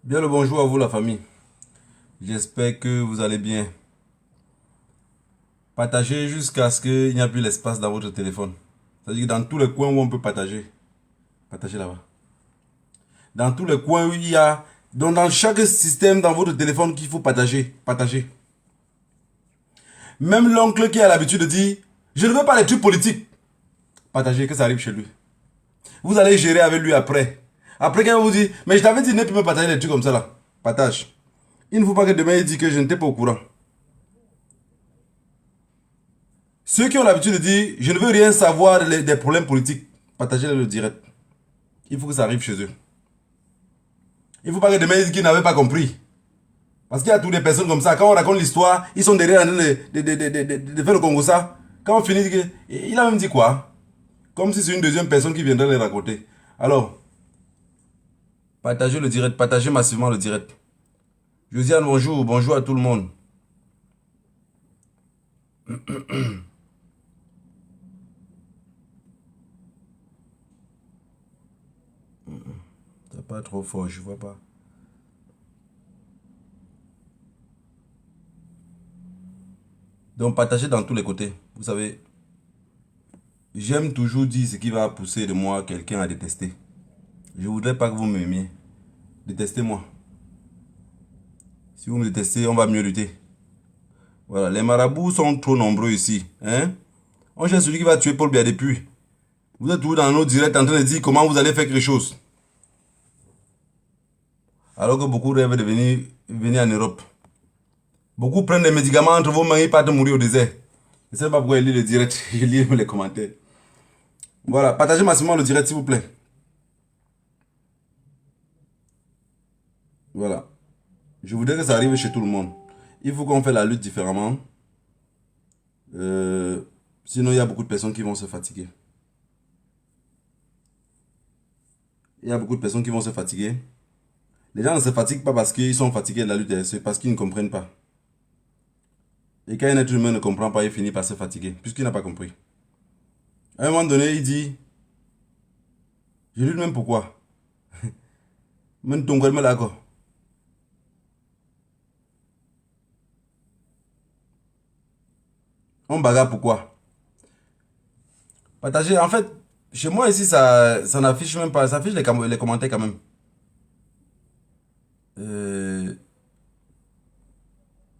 Bien le bonjour à vous la famille. J'espère que vous allez bien. Partagez jusqu'à ce qu'il n'y a plus l'espace dans votre téléphone. C'est-à-dire que dans tous les coins où on peut partager, partagez là-bas. Dans tous les coins où il y a, donc dans chaque système dans votre téléphone qu'il faut partager, partagez. Même l'oncle qui a l'habitude de dire, je ne veux pas les trucs politiques, partagez que ça arrive chez lui. Vous allez gérer avec lui après. Après quand vous dit, mais je t'avais dit ne plus me partager les trucs comme ça là. Partage. Il ne faut pas que demain il dise que je n'étais pas au courant. Ceux qui ont l'habitude de dire je ne veux rien savoir des problèmes politiques, partagez-les le direct. Il faut que ça arrive chez eux. Il ne faut pas que demain ils disent qu'ils n'avaient pas compris. Parce qu'il y a toutes les personnes comme ça. Quand on raconte l'histoire, ils sont derrière en train de faire le Congo ça. Quand on finit, il a même dit quoi? Comme si c'est une deuxième personne qui viendrait les raconter. Alors, partagez le direct, partagez massivement le direct. Josiane, bonjour, bonjour à tout le monde. C'est pas trop fort, je vois pas. Donc partagez dans tous les côtés. Vous savez, j'aime toujours dire ce qui va pousser de moi quelqu'un à détester. Je voudrais pas que vous m'aimiez. Détestez-moi. Si vous me détestez, on va mieux lutter. Voilà, les marabouts sont trop nombreux ici. Hein? On cherche celui qui va tuer Paul Biya depuis. Vous êtes toujours dans nos directs en train de dire comment vous allez faire quelque chose. Alors que beaucoup rêvent de venir en Europe. Beaucoup prennent des médicaments entre vos mains et partent mourir au désert. Je ne sais pas pourquoi ils lisent le direct. Je lis les commentaires. Voilà, partagez massivement le direct s'il vous plaît. Voilà. Je voudrais que ça arrive chez tout le monde. Il faut qu'on fasse la lutte différemment. Sinon, il y a beaucoup de personnes qui vont se fatiguer. Il y a beaucoup de personnes qui vont se fatiguer. Les gens ne se fatiguent pas parce qu'ils sont fatigués de la lutte, c'est parce qu'ils ne comprennent pas. Et quand un être humain ne comprend pas, il finit par se fatiguer, puisqu'il n'a pas compris. À un moment donné, il dit, je lui dis même pourquoi. Même ton me d'accord. On bagarre pourquoi? Partager, en fait, chez moi ici, ça n'affiche même pas, ça affiche les commentaires quand même.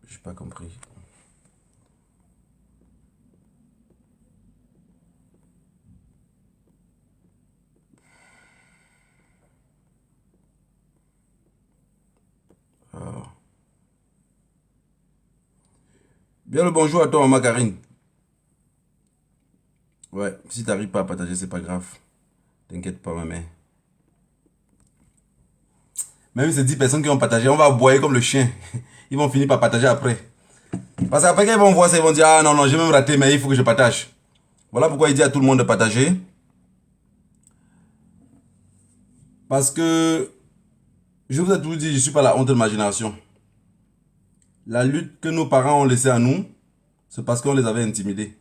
J'ai pas compris. Ah. Bien le bonjour à toi, maman Karine. Ouais, si t'arrives pas à partager, c'est pas grave. T'inquiète pas, ma mère. Même ces 10 personnes qui vont partager, on va aboyer comme le chien. Ils vont finir par partager après. Parce qu'après, quand ils vont voir ça, ils vont dire, ah non, non, j'ai même raté, mais il faut que je partage. Voilà pourquoi il dit à tout le monde de partager. Parce que, je vous ai toujours dit, je ne suis pas la honte de ma génération. La lutte que nos parents ont laissée à nous, c'est parce qu'on les avait intimidés.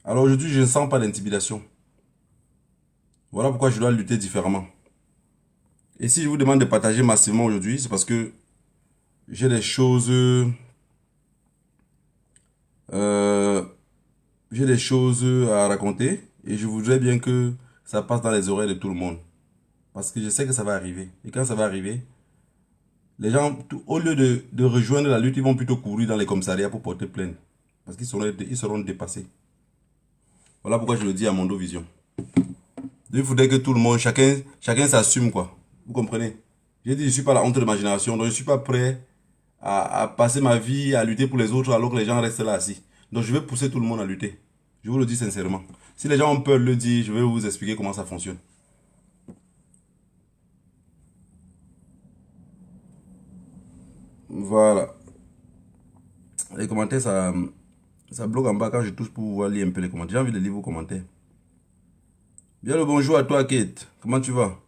Alors aujourd'hui, je ne sens pas d'intimidation. Voilà pourquoi je dois lutter différemment. Et si je vous demande de partager massivement aujourd'hui, c'est parce que j'ai des choses... j'ai des choses à raconter et je voudrais bien que ça passe dans les oreilles de tout le monde. Parce que je sais que ça va arriver. Et quand ça va arriver, les gens, au lieu de rejoindre la lutte, ils vont plutôt courir dans les commissariats pour porter plainte. Parce qu'ils seront dépassés. Voilà pourquoi je le dis à Mondo Vision. Il faudrait que tout le monde, chacun s'assume quoi. Vous comprenez? J'ai dit, je ne suis pas la honte de ma génération, donc je ne suis pas prêt à passer ma vie à lutter pour les autres alors que les gens restent là assis. Donc je vais pousser tout le monde à lutter. Je vous le dis sincèrement. Si les gens ont peur de le dire, je vais vous expliquer comment ça fonctionne. Voilà. Les commentaires, ça bloque en bas quand je touche pour pouvoir lire un peu les commentaires. J'ai envie de lire vos commentaires. Bien le bonjour à toi, Kate. Comment tu vas?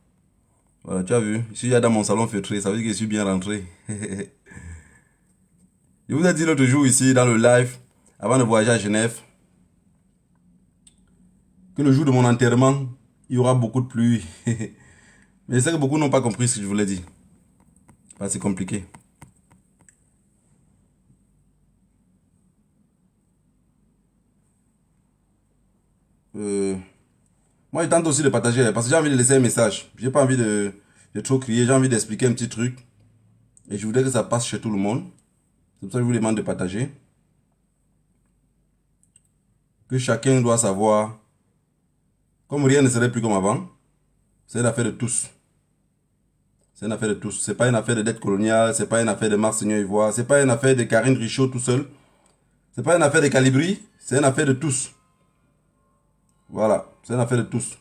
Voilà, tu as vu. Si il y a dans mon salon feutré, ça veut dire que je suis bien rentré. Je vous ai dit l'autre jour ici, dans le live, avant de voyager à Genève, que le jour de mon enterrement, il y aura beaucoup de pluie. Mais je sais que beaucoup n'ont pas compris ce que je voulais dire. Bah, c'est compliqué. Moi, je tente aussi de partager parce que j'ai envie de laisser un message. J'ai pas envie de trop crier, j'ai envie d'expliquer un petit truc. Et je voudrais que ça passe chez tout le monde. C'est pour ça que je vous demande de partager. Que chacun doit savoir, comme rien ne serait plus comme avant, c'est une affaire de tous. C'est une affaire de tous. C'est pas une affaire de dette coloniale, c'est pas une affaire de Monseigneur Ivoire, c'est pas une affaire de Karine Richaud tout seul. C'est pas une affaire de Calibri, c'est une affaire de tous. Voilà, c'est une affaire de tous.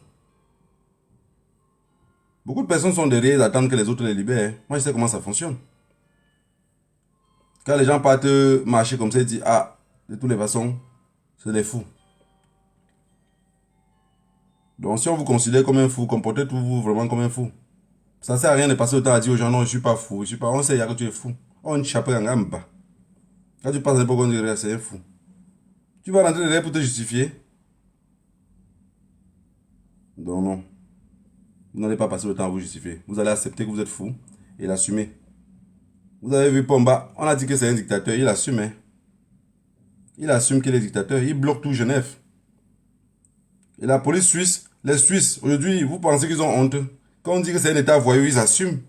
Beaucoup de personnes sont derrière, attendent que les autres les libèrent. Moi, je sais comment ça fonctionne. Quand les gens partent marcher comme ça, ils disent, ah, de toutes les façons, c'est des fous. Donc, si on vous considère comme un fou, comportez-vous vraiment comme un fou. Ça ne sert à rien de passer le temps à dire aux gens, non, je ne suis pas fou, je suis pas, on sait que tu es fou. On ne chape en gamme pas. Quand tu passes l'époque, on dirait, c'est un fou. Tu vas rentrer derrière pour te justifier. Donc, non. Vous n'allez pas passer le temps à vous justifier. Vous allez accepter que vous êtes fou et l'assumer. Vous avez vu Pomba, on a dit que c'est un dictateur, il assume. Hein. Il assume qu'il est dictateur, il bloque tout Genève. Et la police suisse, les Suisses, aujourd'hui, vous pensez qu'ils ont honte. Quand on dit que c'est un état voyou, ils assument.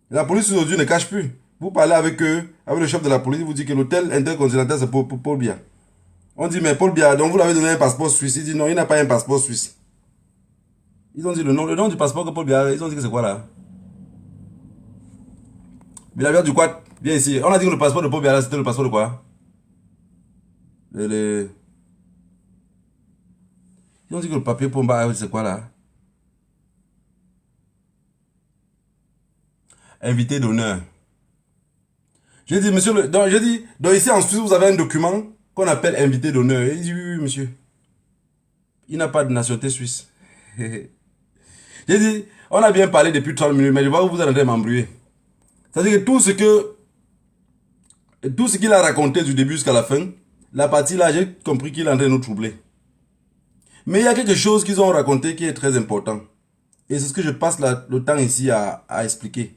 La police aujourd'hui ne cache plus. Vous parlez avec eux, avec le chef de la police, vous dites que l'hôtel intercontinental c'est pour Paul Biya. On dit mais Paul Biya, donc vous l'avez donné un passeport suisse. Il dit non, il n'a pas un passeport suisse. Ils ont dit le nom du passeport que Paul Biya, ils ont dit que c'est quoi là? Biya du quoi? Viens ici. On a dit que le passeport de Paul Biya c'était le passeport de quoi? Ils ont dit que le papier Pomba c'est quoi là? Invité d'honneur. J'ai dit, monsieur, j'ai dit, donc ici en Suisse, vous avez un document qu'on appelle invité d'honneur. Il dit, oui, oui, monsieur. Il n'a pas de nationalité suisse. J'ai dit, on a bien parlé depuis 30 minutes, mais je vois que vous êtes en train de m'embrouiller. C'est-à-dire que tout ce qu'il a raconté du début jusqu'à la fin, la partie là, j'ai compris qu'il est en train de nous troubler. Mais il y a quelque chose qu'ils ont raconté qui est très important. Et c'est ce que je passe le temps ici à expliquer.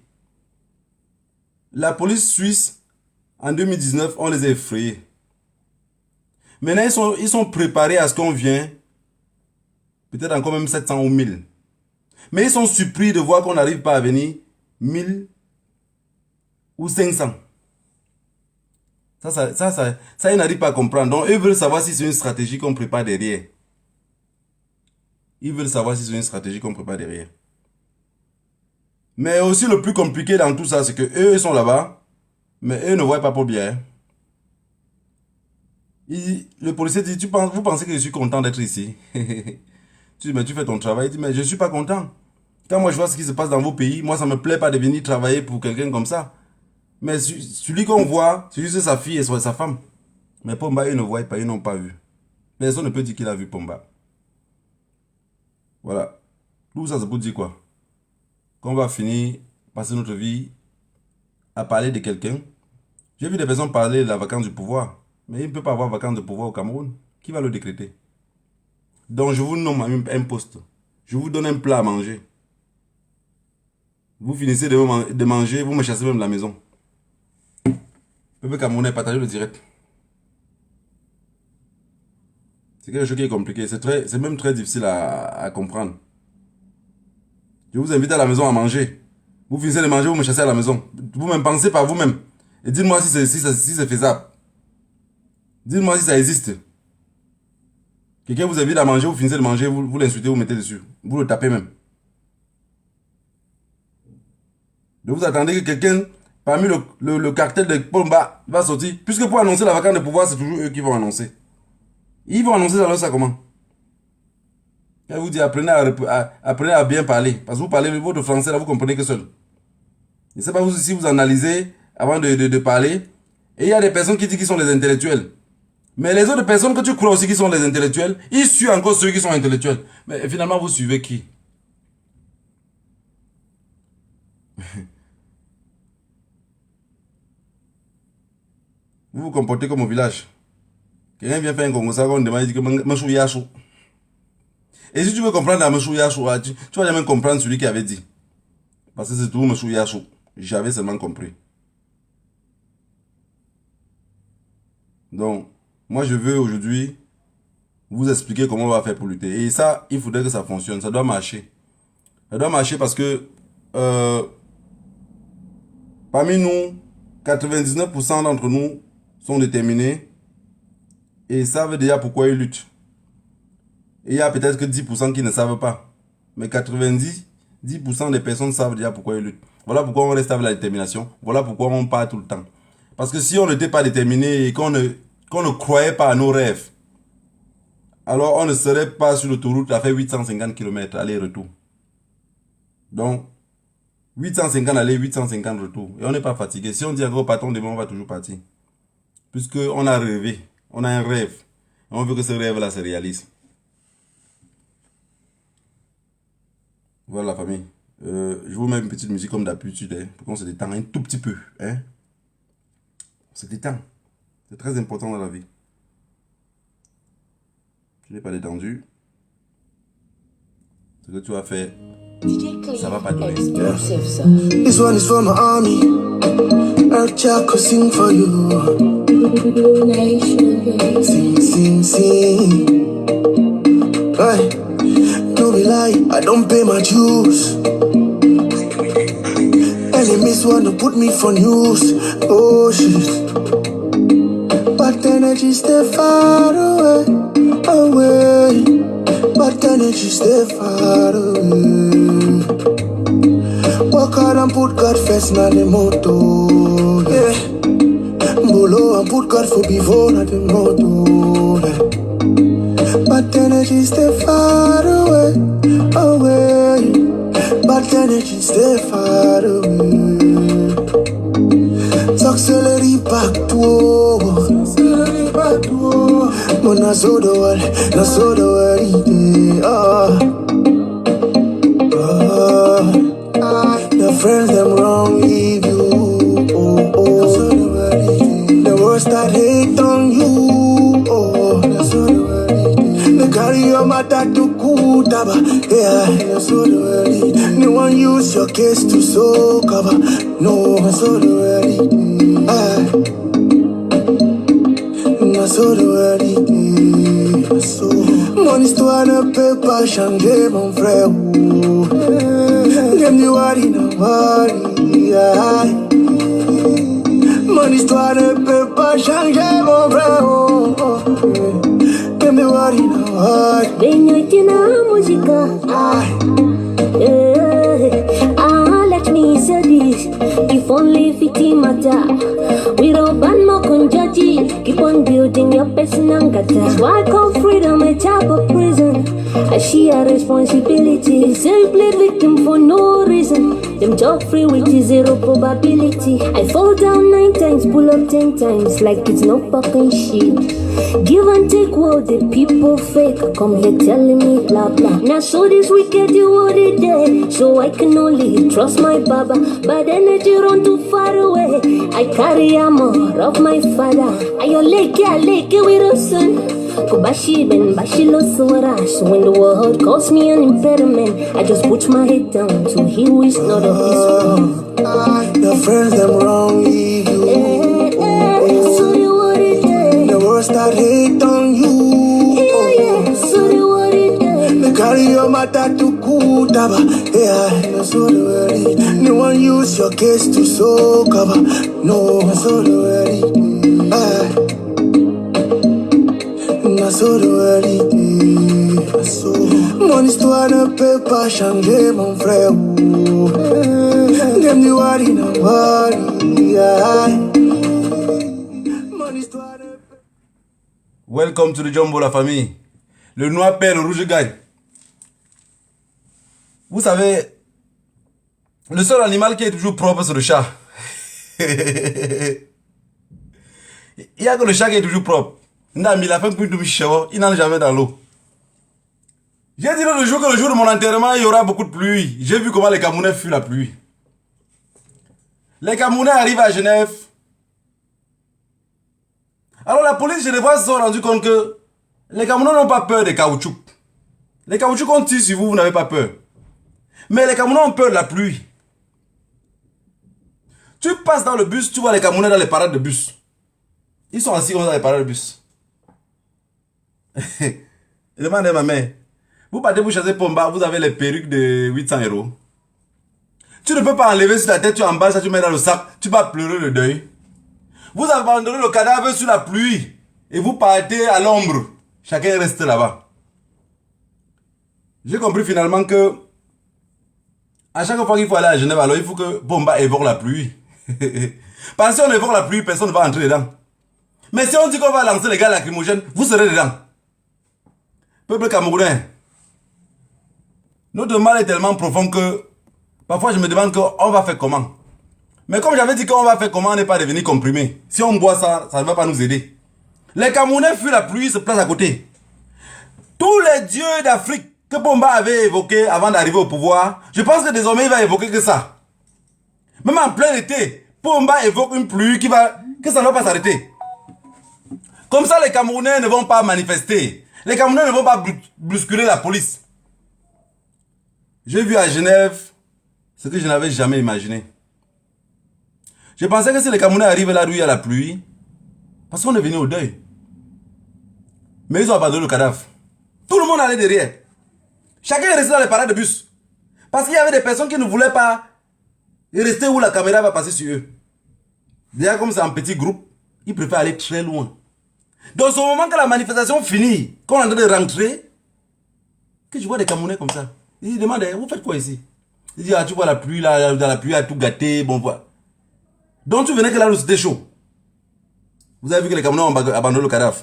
La police suisse, en 2019, on les a effrayés. Maintenant, ils sont préparés à ce qu'on vient, peut-être encore même 700 ou 1000. Mais ils sont surpris de voir qu'on n'arrive pas à venir 1000 ou 500. Ça ils n'arrivent pas à comprendre. Donc, eux veulent savoir si c'est une stratégie qu'on prépare derrière. Ils veulent savoir si c'est une stratégie qu'on prépare derrière. Mais aussi, le plus compliqué dans tout ça, c'est que eux, ils sont là-bas, mais eux ne voient pas pour bien. Le policier dit, vous pensez que je suis content d'être ici? Tu dis, mais tu fais ton travail. Il dit, mais je ne suis pas content. Quand moi je vois ce qui se passe dans vos pays, moi ça ne me plaît pas de venir travailler pour quelqu'un comme ça. Mais celui qu'on voit, c'est juste sa fille et sa femme. Mais Pomba, ils ne voient pas, ils n'ont pas vu. Personne ne peut dire qu'il a vu Pomba. Voilà. Tout ça, c'est pour dire quoi? Qu'on va finir, passer notre vie à parler de quelqu'un. J'ai vu des personnes parler de la vacance du pouvoir. Mais il ne peut pas avoir vacance de pouvoir au Cameroun. Qui va le décréter? Donc je vous nomme un poste. Je vous donne un plat à manger. Vous finissez de manger, vous me chassez même de la maison. Peuple camerounais, partagez le direct. C'est quelque chose qui est compliqué. C'est même très difficile à comprendre. Je vous invite à la maison à manger. Vous finissez de manger, vous me chassez à la maison. Vous-même pensez par vous-même. Et dites-moi si c'est faisable. Dites-moi si ça existe. Quelqu'un vous invite à manger, vous finissez de manger, vous l'insultez, vous mettez dessus. Vous le tapez même. Donc vous attendez que quelqu'un, parmi le cartel de Pomba, va sortir. Puisque pour annoncer la vacance de pouvoir, c'est toujours eux qui vont annoncer. Ils vont annoncer ça comment? Elle vous dit apprenez à bien parler. Parce que vous parlez votre français là, vous comprenez que seul. Je ne sais pas si vous analysez avant de parler. Et il y a des personnes qui disent qu'ils sont les intellectuels. Mais les autres personnes que tu crois aussi qui sont les intellectuels, ils suivent encore ceux qui sont intellectuels. Mais finalement, vous suivez qui? Vous vous comportez comme au village. Quelqu'un vient faire un Congo, ça, on demande, il dit que Machou Yachou. Et si tu veux comprendre la Machou Yachou, tu vas jamais comprendre celui qui avait dit. Parce que c'est tout Machou Yachou. j'avais seulement compris. Donc, moi je veux aujourd'hui vous expliquer comment on va faire pour lutter. Et ça, il faudrait que ça fonctionne. Ça doit marcher. Ça doit marcher parce que parmi nous, 99% d'entre nous sont déterminés et savent déjà pourquoi ils luttent. Et il y a peut-être que 10% qui ne savent pas. Mais 90% des personnes savent déjà pourquoi ils luttent. Voilà pourquoi on reste avec la détermination. Voilà pourquoi on part tout le temps. Parce que si on n'était pas déterminé et qu'on ne croyait pas à nos rêves, alors on ne serait pas sur l'autoroute à faire 850 km aller-retour. Donc, 850 aller, 850 retour. Et on n'est pas fatigué. Si on dit encore patron demain, on va toujours partir. Puisqu'on a rêvé. On a un rêve. Et on veut que ce rêve-là se réalise. Voilà la famille. Je vous mets une petite musique comme d'habitude. Hein, pour qu'on se détende un tout petit peu. Hein. On se détend. C'est très important dans la vie. Tu n'es pas détendu. Ce que tu vas faire, ça va pas donner. This one is for my army. Earth Jack will sing for you. Sing, sing, sing. Hey, no be lie, I don't pay my dues. Enemies wanna put me for news. Oh shit. But energy stay far away, away. But energy stay far away. Work hard and put God first, na the motto. Yeah. Bolo and put God for before, na the motto. Yeah. But energy stay far away, away. But energy stay far away. Accelerate back to Mona Sodo, na Sodo, your friends them wrong leave you. Oh, oh. The worst that hate on you. Oh, they carry your matter to Kutaba. Yeah, no one use your case to so cover. No, so mon histoire ne peut pas changer mon frère. Dem you worry, no worry. Mon histoire ne peut pas changer mon frère. Dem you worry, no worry. Benyoitina musica. Let me say this. If only it matter. We don't ban no kunjaji. Keep on building your personal kata. Why call freedom a type of prison? I share responsibility. Say played victim for no reason. Them talk free with zero probability. I fall down 9 times, pull up 10 times, like it's no fucking shit. Give and take what the people fake. Come here telling me blah blah. Now so this wicked you what it did. So I can only trust my baba. But energy run too far away. I carry armor of my father. I leke with a son. Kubashi ben bashilo suara. So when the world calls me an impediment, I just put my head down to he who is not of this world. Your friends them wrong leave you. So you what it did. The worst that hate on you. Yeah, so you what it did. They carry your matter to Kutaba. Yeah, so no one use your case to so cover. No, so mon histoire ne peut pas changer mon frère. Dem you worry, no worry. Mon histoire ne peut... Welcome to the Jumbo, la famille. Le noir perd, le rouge gagne. Vous savez, le seul animal qui est toujours propre, c'est le chat. Il n'y a que le chat qui est toujours propre. Il n'en est jamais dans l'eau. J'ai dit l'autre jour que le jour de mon enterrement, il y aura beaucoup de pluie. J'ai vu comment les Camerounais fuient la pluie. Les Camerounais arrivent à Genève. Alors la police genevoise se sont rendu compte que les Camerounais n'ont pas peur des caoutchoucs. Les caoutchoucs qu'on tire sur vous, vous n'avez pas peur. Mais les Camerounais ont peur de la pluie. Tu passes dans le bus, tu vois les Camerounais dans les parades de bus. Ils sont assis dans les parades de bus. Demandez à ma mère. Vous partez pour chasser Pomba, vous avez les perruques de 800 euros. Tu ne peux pas enlever sur la tête, tu emballes ça, tu mets dans le sac, tu vas pleurer le deuil. Vous abandonnez le cadavre sur la pluie et vous partez à l'ombre. Chacun reste là-bas. J'ai compris finalement que à chaque fois qu'il faut aller à Genève, alors il faut que Pomba évoque la pluie. Parce que si on évoque la pluie, personne ne va entrer dedans. Mais si on dit qu'on va lancer les gars lacrymogènes, vous serez dedans. Peuple camerounais, notre mal est tellement profond que parfois je me demande qu'on va faire comment. Mais comme j'avais dit qu'on va faire comment, on n'est pas devenu comprimé. Si on boit ça, ça ne va pas nous aider. Les Camerounais fuient la pluie, se placent à côté. Tous les dieux d'Afrique que Pomba avait évoqués avant d'arriver au pouvoir, je pense que désormais il va évoquer que ça. Même en plein été, Pomba évoque une pluie que ça ne va pas s'arrêter. Comme ça, les Camerounais ne vont pas manifester. Les Camerounais ne vont pas bousculer la police. J'ai vu à Genève ce que je n'avais jamais imaginé. Je pensais que si les Camerounais arrivent là où il y a la pluie, parce qu'on est venu au deuil. Mais ils ont abandonné le cadavre. Tout le monde allait derrière. Chacun est resté dans les parades de bus. Parce qu'il y avait des personnes qui ne voulaient pas rester où la caméra va passer sur eux. Déjà comme c'est un petit groupe, ils préfèrent aller très loin. Dans ce moment que la manifestation finit, qu'on est en train de rentrer, que je vois des Camerounais comme ça. Ils demandent, vous faites quoi ici? Ils disent, ah, tu vois la pluie, là, dans la pluie, a tout gâté, bon, voilà. Donc tu venais que là où c'était chaud. Vous avez vu que les Camerounais ont abandonné le cadavre.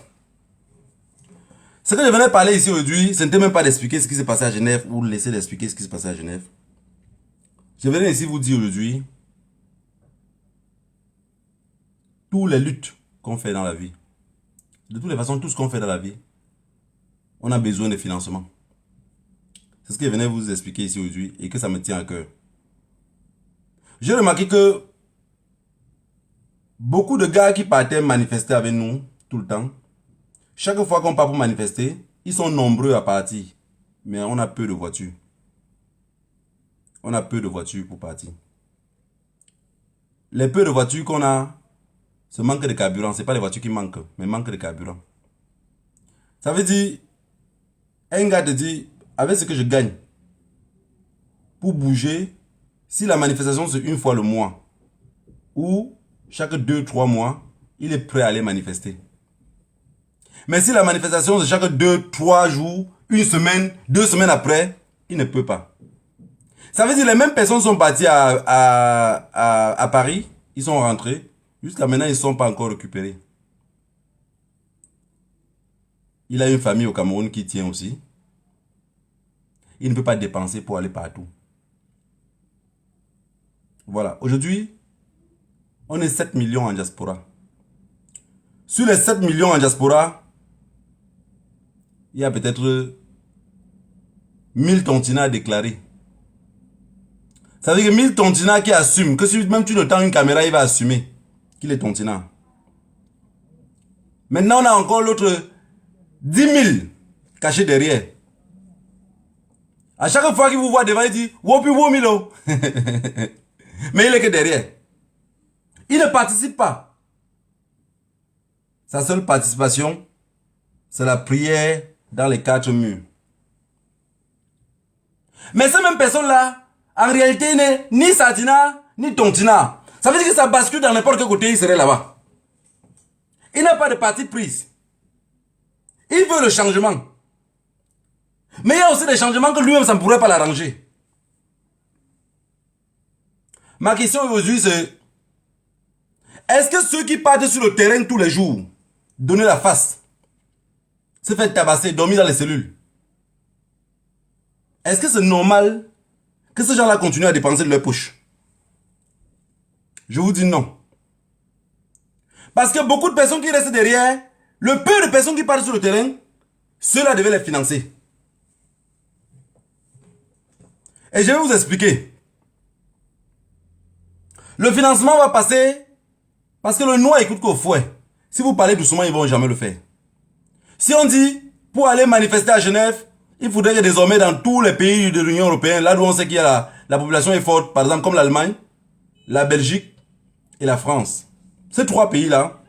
Ce que je venais parler ici aujourd'hui, ce n'était même pas d'expliquer ce qui s'est passé à Genève ou laisser d'expliquer ce qui s'est passé à Genève. Je venais ici vous dire aujourd'hui toutes les luttes qu'on fait dans la vie. De toutes les façons, tout ce qu'on fait dans la vie, on a besoin de financement. C'est ce que je venais vous expliquer ici aujourd'hui et que ça me tient à cœur. J'ai remarqué que beaucoup de gars qui partaient manifester avec nous tout le temps, chaque fois qu'on part pour manifester, ils sont nombreux à partir. Mais on a peu de voitures. On a peu de voitures pour partir. Les peu de voitures qu'on a, c'est manque de carburant. Ce n'est pas les voitures qui manquent, mais manque de carburant. Ça veut dire, un gars te dit, avec ce que je gagne, pour bouger, si la manifestation c'est une fois le mois, ou chaque 2-3 mois, il est prêt à aller manifester. Mais si la manifestation c'est chaque 2-3 jours, une semaine, 2 semaines après, il ne peut pas. Ça veut dire que les mêmes personnes sont parties à Paris, ils sont rentrés, jusqu'à maintenant ils ne sont pas encore récupérés. Il a une famille au Cameroun qui tient aussi. Il ne peut pas dépenser pour aller partout. Voilà, aujourd'hui, on est 7 millions en diaspora. Sur les 7 millions en diaspora, il y a peut-être 1000 tontinats déclarés. Ça veut dire que 1000 tontinats qui assument, que si même tu le tends une caméra, il va assumer qu'il est tontinat. Maintenant, on a encore l'autre 10 000 cachés derrière. À chaque fois qu'il vous voit devant, il dit « Wopi womilo ». Mais il est que derrière. Il ne participe pas. Sa seule participation, c'est la prière dans les 4 murs. Mais ces mêmes personnes-là, en réalité, n'est ni Satina, ni Tontina. Ça veut dire que ça bascule dans n'importe quel côté, il serait là-bas. Il n'a pas de parti prise. Il veut le changement. Mais il y a aussi des changements que lui-même, ça ne pourrait pas l'arranger. Ma question aujourd'hui, c'est est-ce que ceux qui partent sur le terrain tous les jours, donner la face, se faire tabasser, dormir dans les cellules, est-ce que c'est normal que ces gens-là continuent à dépenser de leur poche? Je vous dis non. Parce que beaucoup de personnes qui restent derrière, le peu de personnes qui partent sur le terrain, ceux-là devaient les financer. Et je vais vous expliquer. Le financement va passer parce que le noix écoute qu'au fouet. Si vous parlez doucement, ils ne vont jamais le faire. Si on dit, pour aller manifester à Genève, il faudrait que désormais dans tous les pays de l'Union européenne, là où on sait qu'il y a la population est forte, par exemple comme l'Allemagne, la Belgique, et la France. Ces trois pays-là,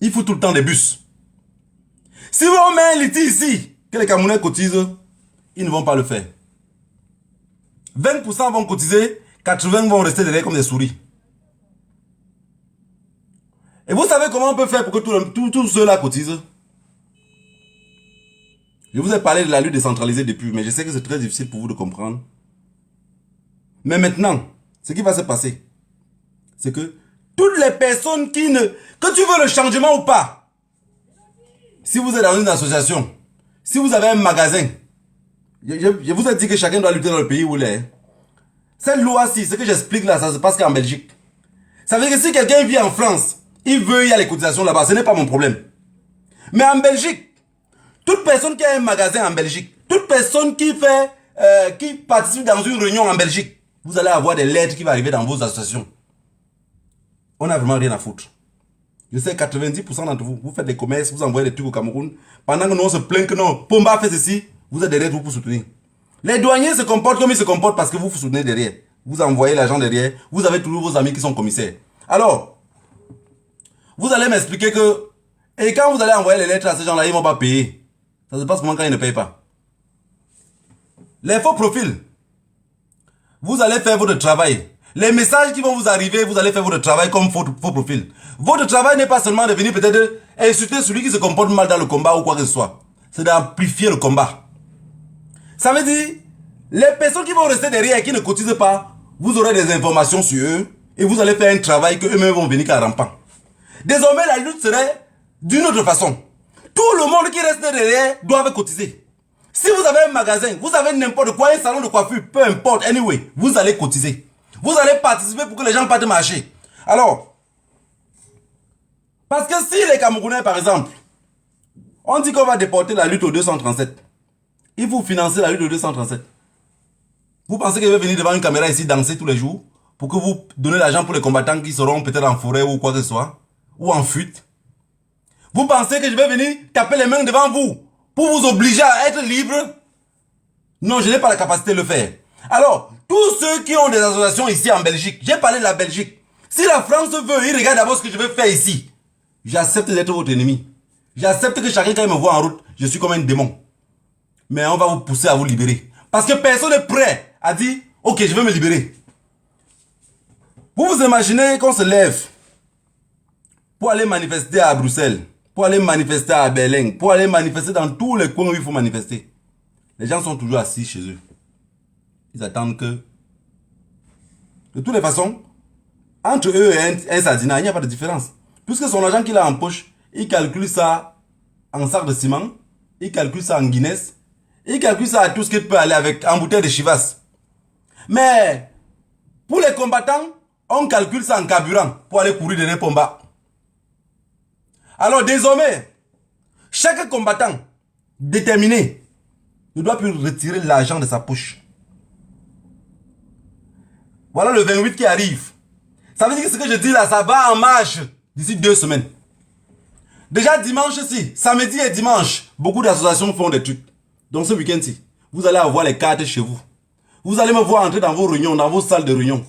il faut tout le temps des bus. Si on met un litige ici, que les Camerounais cotisent, ils ne vont pas le faire. 20% vont cotiser, 80% vont rester derrière comme des souris. Et vous savez comment on peut faire pour que tous ceux-là cotisent? Je vous ai parlé de la lutte décentralisée depuis, mais je sais que c'est très difficile pour vous de comprendre. Mais maintenant, ce qui va se passer, c'est que toutes les personnes qui ne... Que tu veux le changement ou pas, si vous êtes dans une association, si vous avez un magasin, je vous ai dit que chacun doit lutter dans le pays où il est. Cette loi-ci, ce que j'explique là, ça se passe qu'en Belgique. Ça veut dire que si quelqu'un vit en France, il veut y aller les cotisations là-bas, ce n'est pas mon problème. Mais en Belgique, toute personne qui a un magasin en Belgique, toute personne qui participe dans une réunion en Belgique, vous allez avoir des lettres qui vont arriver dans vos associations. On n'a vraiment rien à foutre. Je sais 90% d'entre vous, vous faites des commerces, vous envoyez des trucs au Cameroun. Pendant que nous on se plaint que non, Pomba fait ceci, vous êtes derrière vous pour soutenir. Les douaniers se comportent comme ils se comportent parce que vous vous soutenez derrière. Vous envoyez l'argent derrière, vous avez toujours vos amis qui sont commissaires. Alors, vous allez m'expliquer que, et quand vous allez envoyer les lettres à ces gens-là, ils ne vont pas payer. Ça se passe comment quand ils ne payent pas? Les faux profils, vous allez faire votre travail. Les messages qui vont vous arriver, vous allez faire votre travail comme faux profil. Votre travail n'est pas seulement de venir peut-être insulter celui qui se comporte mal dans le combat ou quoi que ce soit. C'est d'amplifier le combat. Ça veut dire, les personnes qui vont rester derrière et qui ne cotisent pas, vous aurez des informations sur eux et vous allez faire un travail que eux-mêmes vont venir qu'à rampant. Désormais, la lutte serait d'une autre façon. Tout le monde qui reste derrière doit cotiser. Si vous avez un magasin, vous avez n'importe quoi, un salon de coiffure, peu importe, anyway, vous allez cotiser. Vous allez participer pour que les gens partent marcher. Alors, parce que si les Camerounais, par exemple, on dit qu'on va déporter la lutte au 237, il faut financer la lutte au 237. Vous pensez qu'il va venir devant une caméra ici danser tous les jours pour que vous donnez l'argent pour les combattants qui seront peut-être en forêt ou quoi que ce soit, ou en fuite? Vous pensez que je vais venir taper les mains devant vous pour vous obliger à être libre? Non, je n'ai pas la capacité de le faire. Alors, tous ceux qui ont des associations ici en Belgique, j'ai parlé de la Belgique. Si la France veut, il regarde d'abord ce que je vais faire ici. J'accepte d'être votre ennemi. J'accepte que chacun, quand il me voit en route, je suis comme un démon. Mais on va vous pousser à vous libérer. Parce que personne n'est prêt à dire, ok, je vais me libérer. Vous vous imaginez qu'on se lève pour aller manifester à Bruxelles, pour aller manifester à Berlin, pour aller manifester dans tous les coins où il faut manifester. Les gens sont toujours assis chez eux. Ils attendent que... De toutes les façons, entre eux et un sardinat, il n'y a pas de différence. Puisque son argent qu'il a en poche, il calcule ça en sac de ciment, il calcule ça en Guinness, il calcule ça à tout ce qu'il peut aller avec, en bouteille de Chivas. Mais, pour les combattants, on calcule ça en carburant pour aller courir derrière Pomba. Alors désormais, chaque combattant déterminé ne doit plus retirer l'argent de sa poche. Voilà le 28 qui arrive. Ça veut dire que ce que je dis là, ça va en marche d'ici 2 semaines. Déjà dimanche-ci, samedi et dimanche, beaucoup d'associations font des trucs. Donc ce week-end-ci, vous allez avoir les cartes chez vous. Vous allez me voir entrer dans vos réunions, dans vos salles de réunion.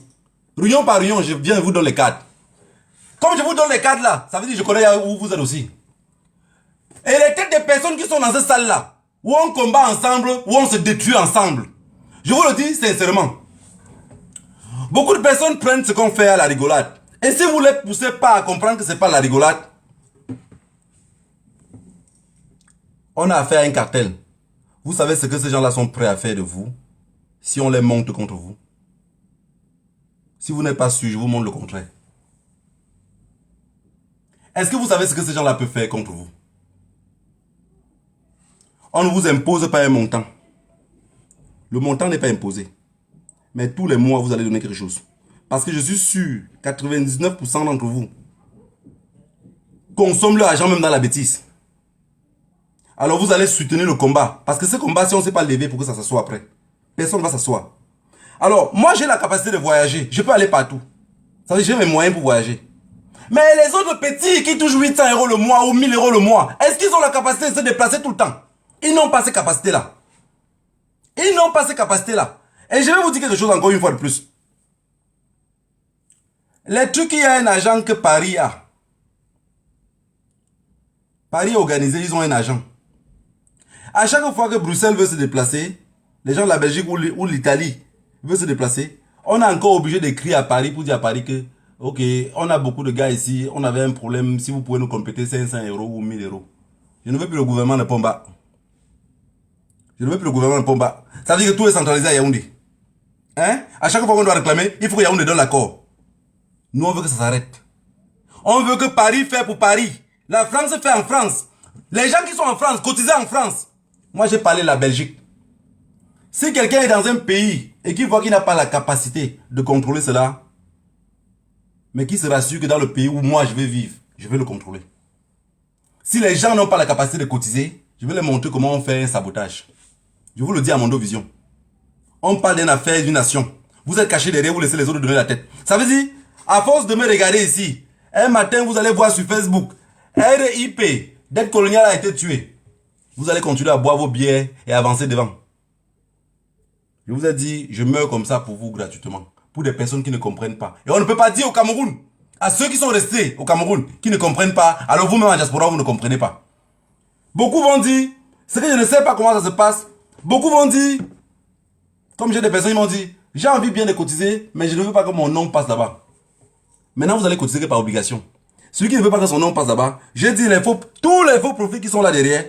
Réunion par réunion, je viens vous donner les cartes. Comme je vous donne les cartes là, ça veut dire que je connais où vous êtes aussi. Et les têtes des personnes qui sont dans cette salle là, où on combat ensemble, où on se détruit ensemble. Je vous le dis sincèrement. Beaucoup de personnes prennent ce qu'on fait à la rigolade. Et si vous ne les poussez pas à comprendre que ce n'est pas la rigolade, on a affaire à un cartel. Vous savez ce que ces gens-là sont prêts à faire de vous si on les monte contre vous. Si vous n'êtes pas sûr, je vous montre le contraire. Est-ce que vous savez ce que ces gens-là peuvent faire contre vous? On ne vous impose pas un montant. Le montant n'est pas imposé. Mais tous les mois, vous allez donner quelque chose. Parce que je suis sûr, 99% d'entre vous consomment leur argent même dans la bêtise. Alors vous allez soutenir le combat. Parce que ce combat, si on ne s'est pas levé pour que ça s'assoie après, personne ne va s'asseoir. Alors, moi j'ai la capacité de voyager. Je peux aller partout. Ça veut dire que j'ai mes moyens pour voyager. Mais les autres petits qui touchent 800 € le mois ou 1000 € le mois, est-ce qu'ils ont la capacité de se déplacer tout le temps? Ils n'ont pas ces capacités-là. Ils n'ont pas ces capacités-là. Et je vais vous dire quelque chose encore une fois de plus. Les trucs, il y a un agent que Paris a. Paris organisé, ils ont un agent. À chaque fois que Bruxelles veut se déplacer, les gens de la Belgique ou l'Italie veulent se déplacer, on est encore obligé d'écrire à Paris pour dire à Paris que, ok, on a beaucoup de gars ici, on avait un problème, si vous pouvez nous compléter 500 euros ou 1000 euros. Je ne veux plus le gouvernement de Pomba. Je ne veux plus le gouvernement de Pomba. Ça veut dire que tout est centralisé à Yaoundé. Hein? À chaque fois qu'on doit réclamer, il faut que Yaoundé donne l'accord. Nous, on veut que ça s'arrête. On veut que Paris fait pour Paris. La France fait en France. Les gens qui sont en France, cotisent en France. Moi, j'ai parlé de la Belgique. Si quelqu'un est dans un pays et qu'il voit qu'il n'a pas la capacité de contrôler cela, mais qui se rassure que dans le pays où moi je vais vivre, je vais le contrôler. Si les gens n'ont pas la capacité de cotiser, je vais leur montrer comment on fait un sabotage. Je vous le dis à Mondovision. On parle d'une affaire d'une nation. Vous êtes caché derrière, vous laissez les autres donner la tête. Ça veut dire, à force de me regarder ici, un matin vous allez voir sur Facebook, RIP, dette coloniale a été tuée. Vous allez continuer à boire vos bières et avancer devant. Je vous ai dit, je meurs comme ça pour vous gratuitement. Pour des personnes qui ne comprennent pas. Et on ne peut pas dire au Cameroun, à ceux qui sont restés au Cameroun, qui ne comprennent pas, alors vous-même en diaspora, vous ne comprenez pas. Beaucoup vont dire, c'est que je ne sais pas comment ça se passe. Beaucoup vont dire, comme j'ai des personnes qui m'ont dit, j'ai envie bien de cotiser, mais je ne veux pas que mon nom passe là-bas. Maintenant, vous allez cotiser que par obligation. Celui qui ne veut pas que son nom passe là-bas, j'ai dit tous les faux profils qui sont là derrière.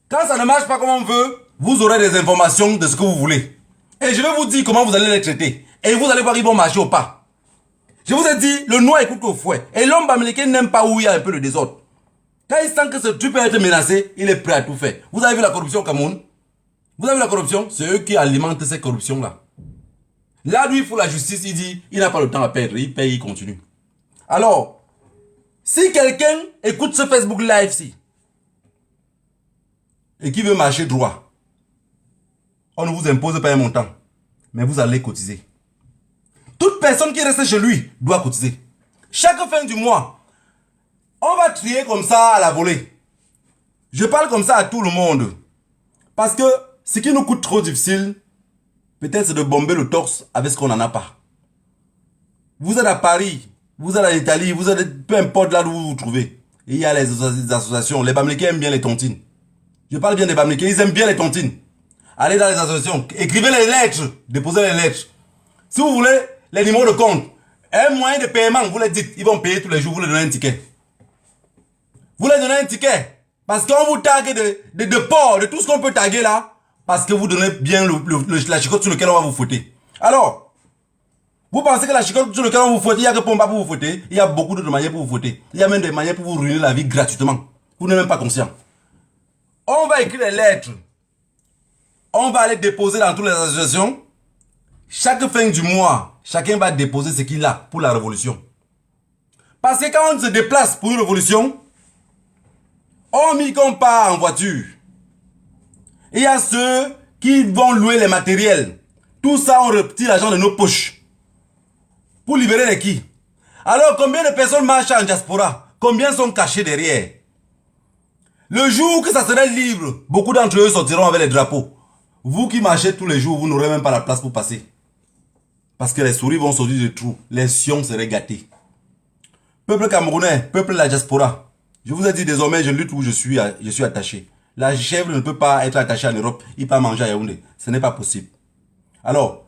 Quand ça ne marche pas comme on veut, vous aurez des informations de ce que vous voulez. Et je vais vous dire comment vous allez les traiter. Et vous allez voir, ils vont marcher au pas. Je vous ai dit, le noir écoute au fouet. Et l'homme américain n'aime pas où il y a un peu de désordre. Quand il sent que ce truc peut être menacé, il est prêt à tout faire. Vous avez vu la corruption au Cameroun? Vous avez vu la corruption? C'est eux qui alimentent cette corruption-là. Là, lui, il faut la justice, il dit, il n'a pas le temps à perdre. Il paye, il continue. Alors, si quelqu'un écoute ce Facebook Live-ci, et qui veut marcher droit, on ne vous impose pas un montant, mais vous allez cotiser. Toute personne qui reste chez lui doit cotiser. Chaque fin du mois, on va trier comme ça à la volée. Je parle comme ça à tout le monde. Parce que ce qui nous coûte trop difficile, peut-être c'est de bomber le torse avec ce qu'on n'en a pas. Vous êtes à Paris, vous êtes en Italie, vous êtes peu importe là où vous vous trouvez. Et il y a les associations. Les Bamilekés aiment bien les tontines. Je parle bien des Bamilekés, ils aiment bien les tontines. Allez dans les associations, écrivez les lettres, déposez les lettres. Si vous voulez les numéros de compte, un moyen de paiement, vous les dites, ils vont payer tous les jours, vous les donnez un ticket. Vous les donnez un ticket, parce qu'on vous tague de porc, de tout ce qu'on peut taguer là, parce que vous donnez bien la chicotte sur laquelle on va vous fouetter. Alors, vous pensez que la chicotte sur laquelle on vous fouette, il n'y a que Pomba pour vous fouetter, il y a beaucoup d'autres manières pour vous fouetter. Il y a même des manières pour vous ruiner la vie gratuitement. Vous n'êtes même pas conscient. On va écrire les lettres. On va aller déposer dans toutes les associations. Chaque fin du mois, chacun va déposer ce qu'il a pour la révolution. Parce que quand on se déplace pour une révolution, hormis qu'on part en voiture, il y a ceux qui vont louer les matériels. Tout ça, on retire l'argent de nos poches. Pour libérer les qui? Alors, combien de personnes marchent en diaspora? Combien sont cachés derrière? Le jour que ça serait libre, beaucoup d'entre eux sortiront avec les drapeaux. Vous qui marchez tous les jours, vous n'aurez même pas la place pour passer. Parce que les souris vont sortir du trou. Les sions seraient gâtés. Peuple camerounais, peuple de la diaspora. Je vous ai dit désormais, je lutte où je suis attaché. La chèvre ne peut pas être attachée en Europe. Il peut manger à Yaoundé. Ce n'est pas possible. Alors,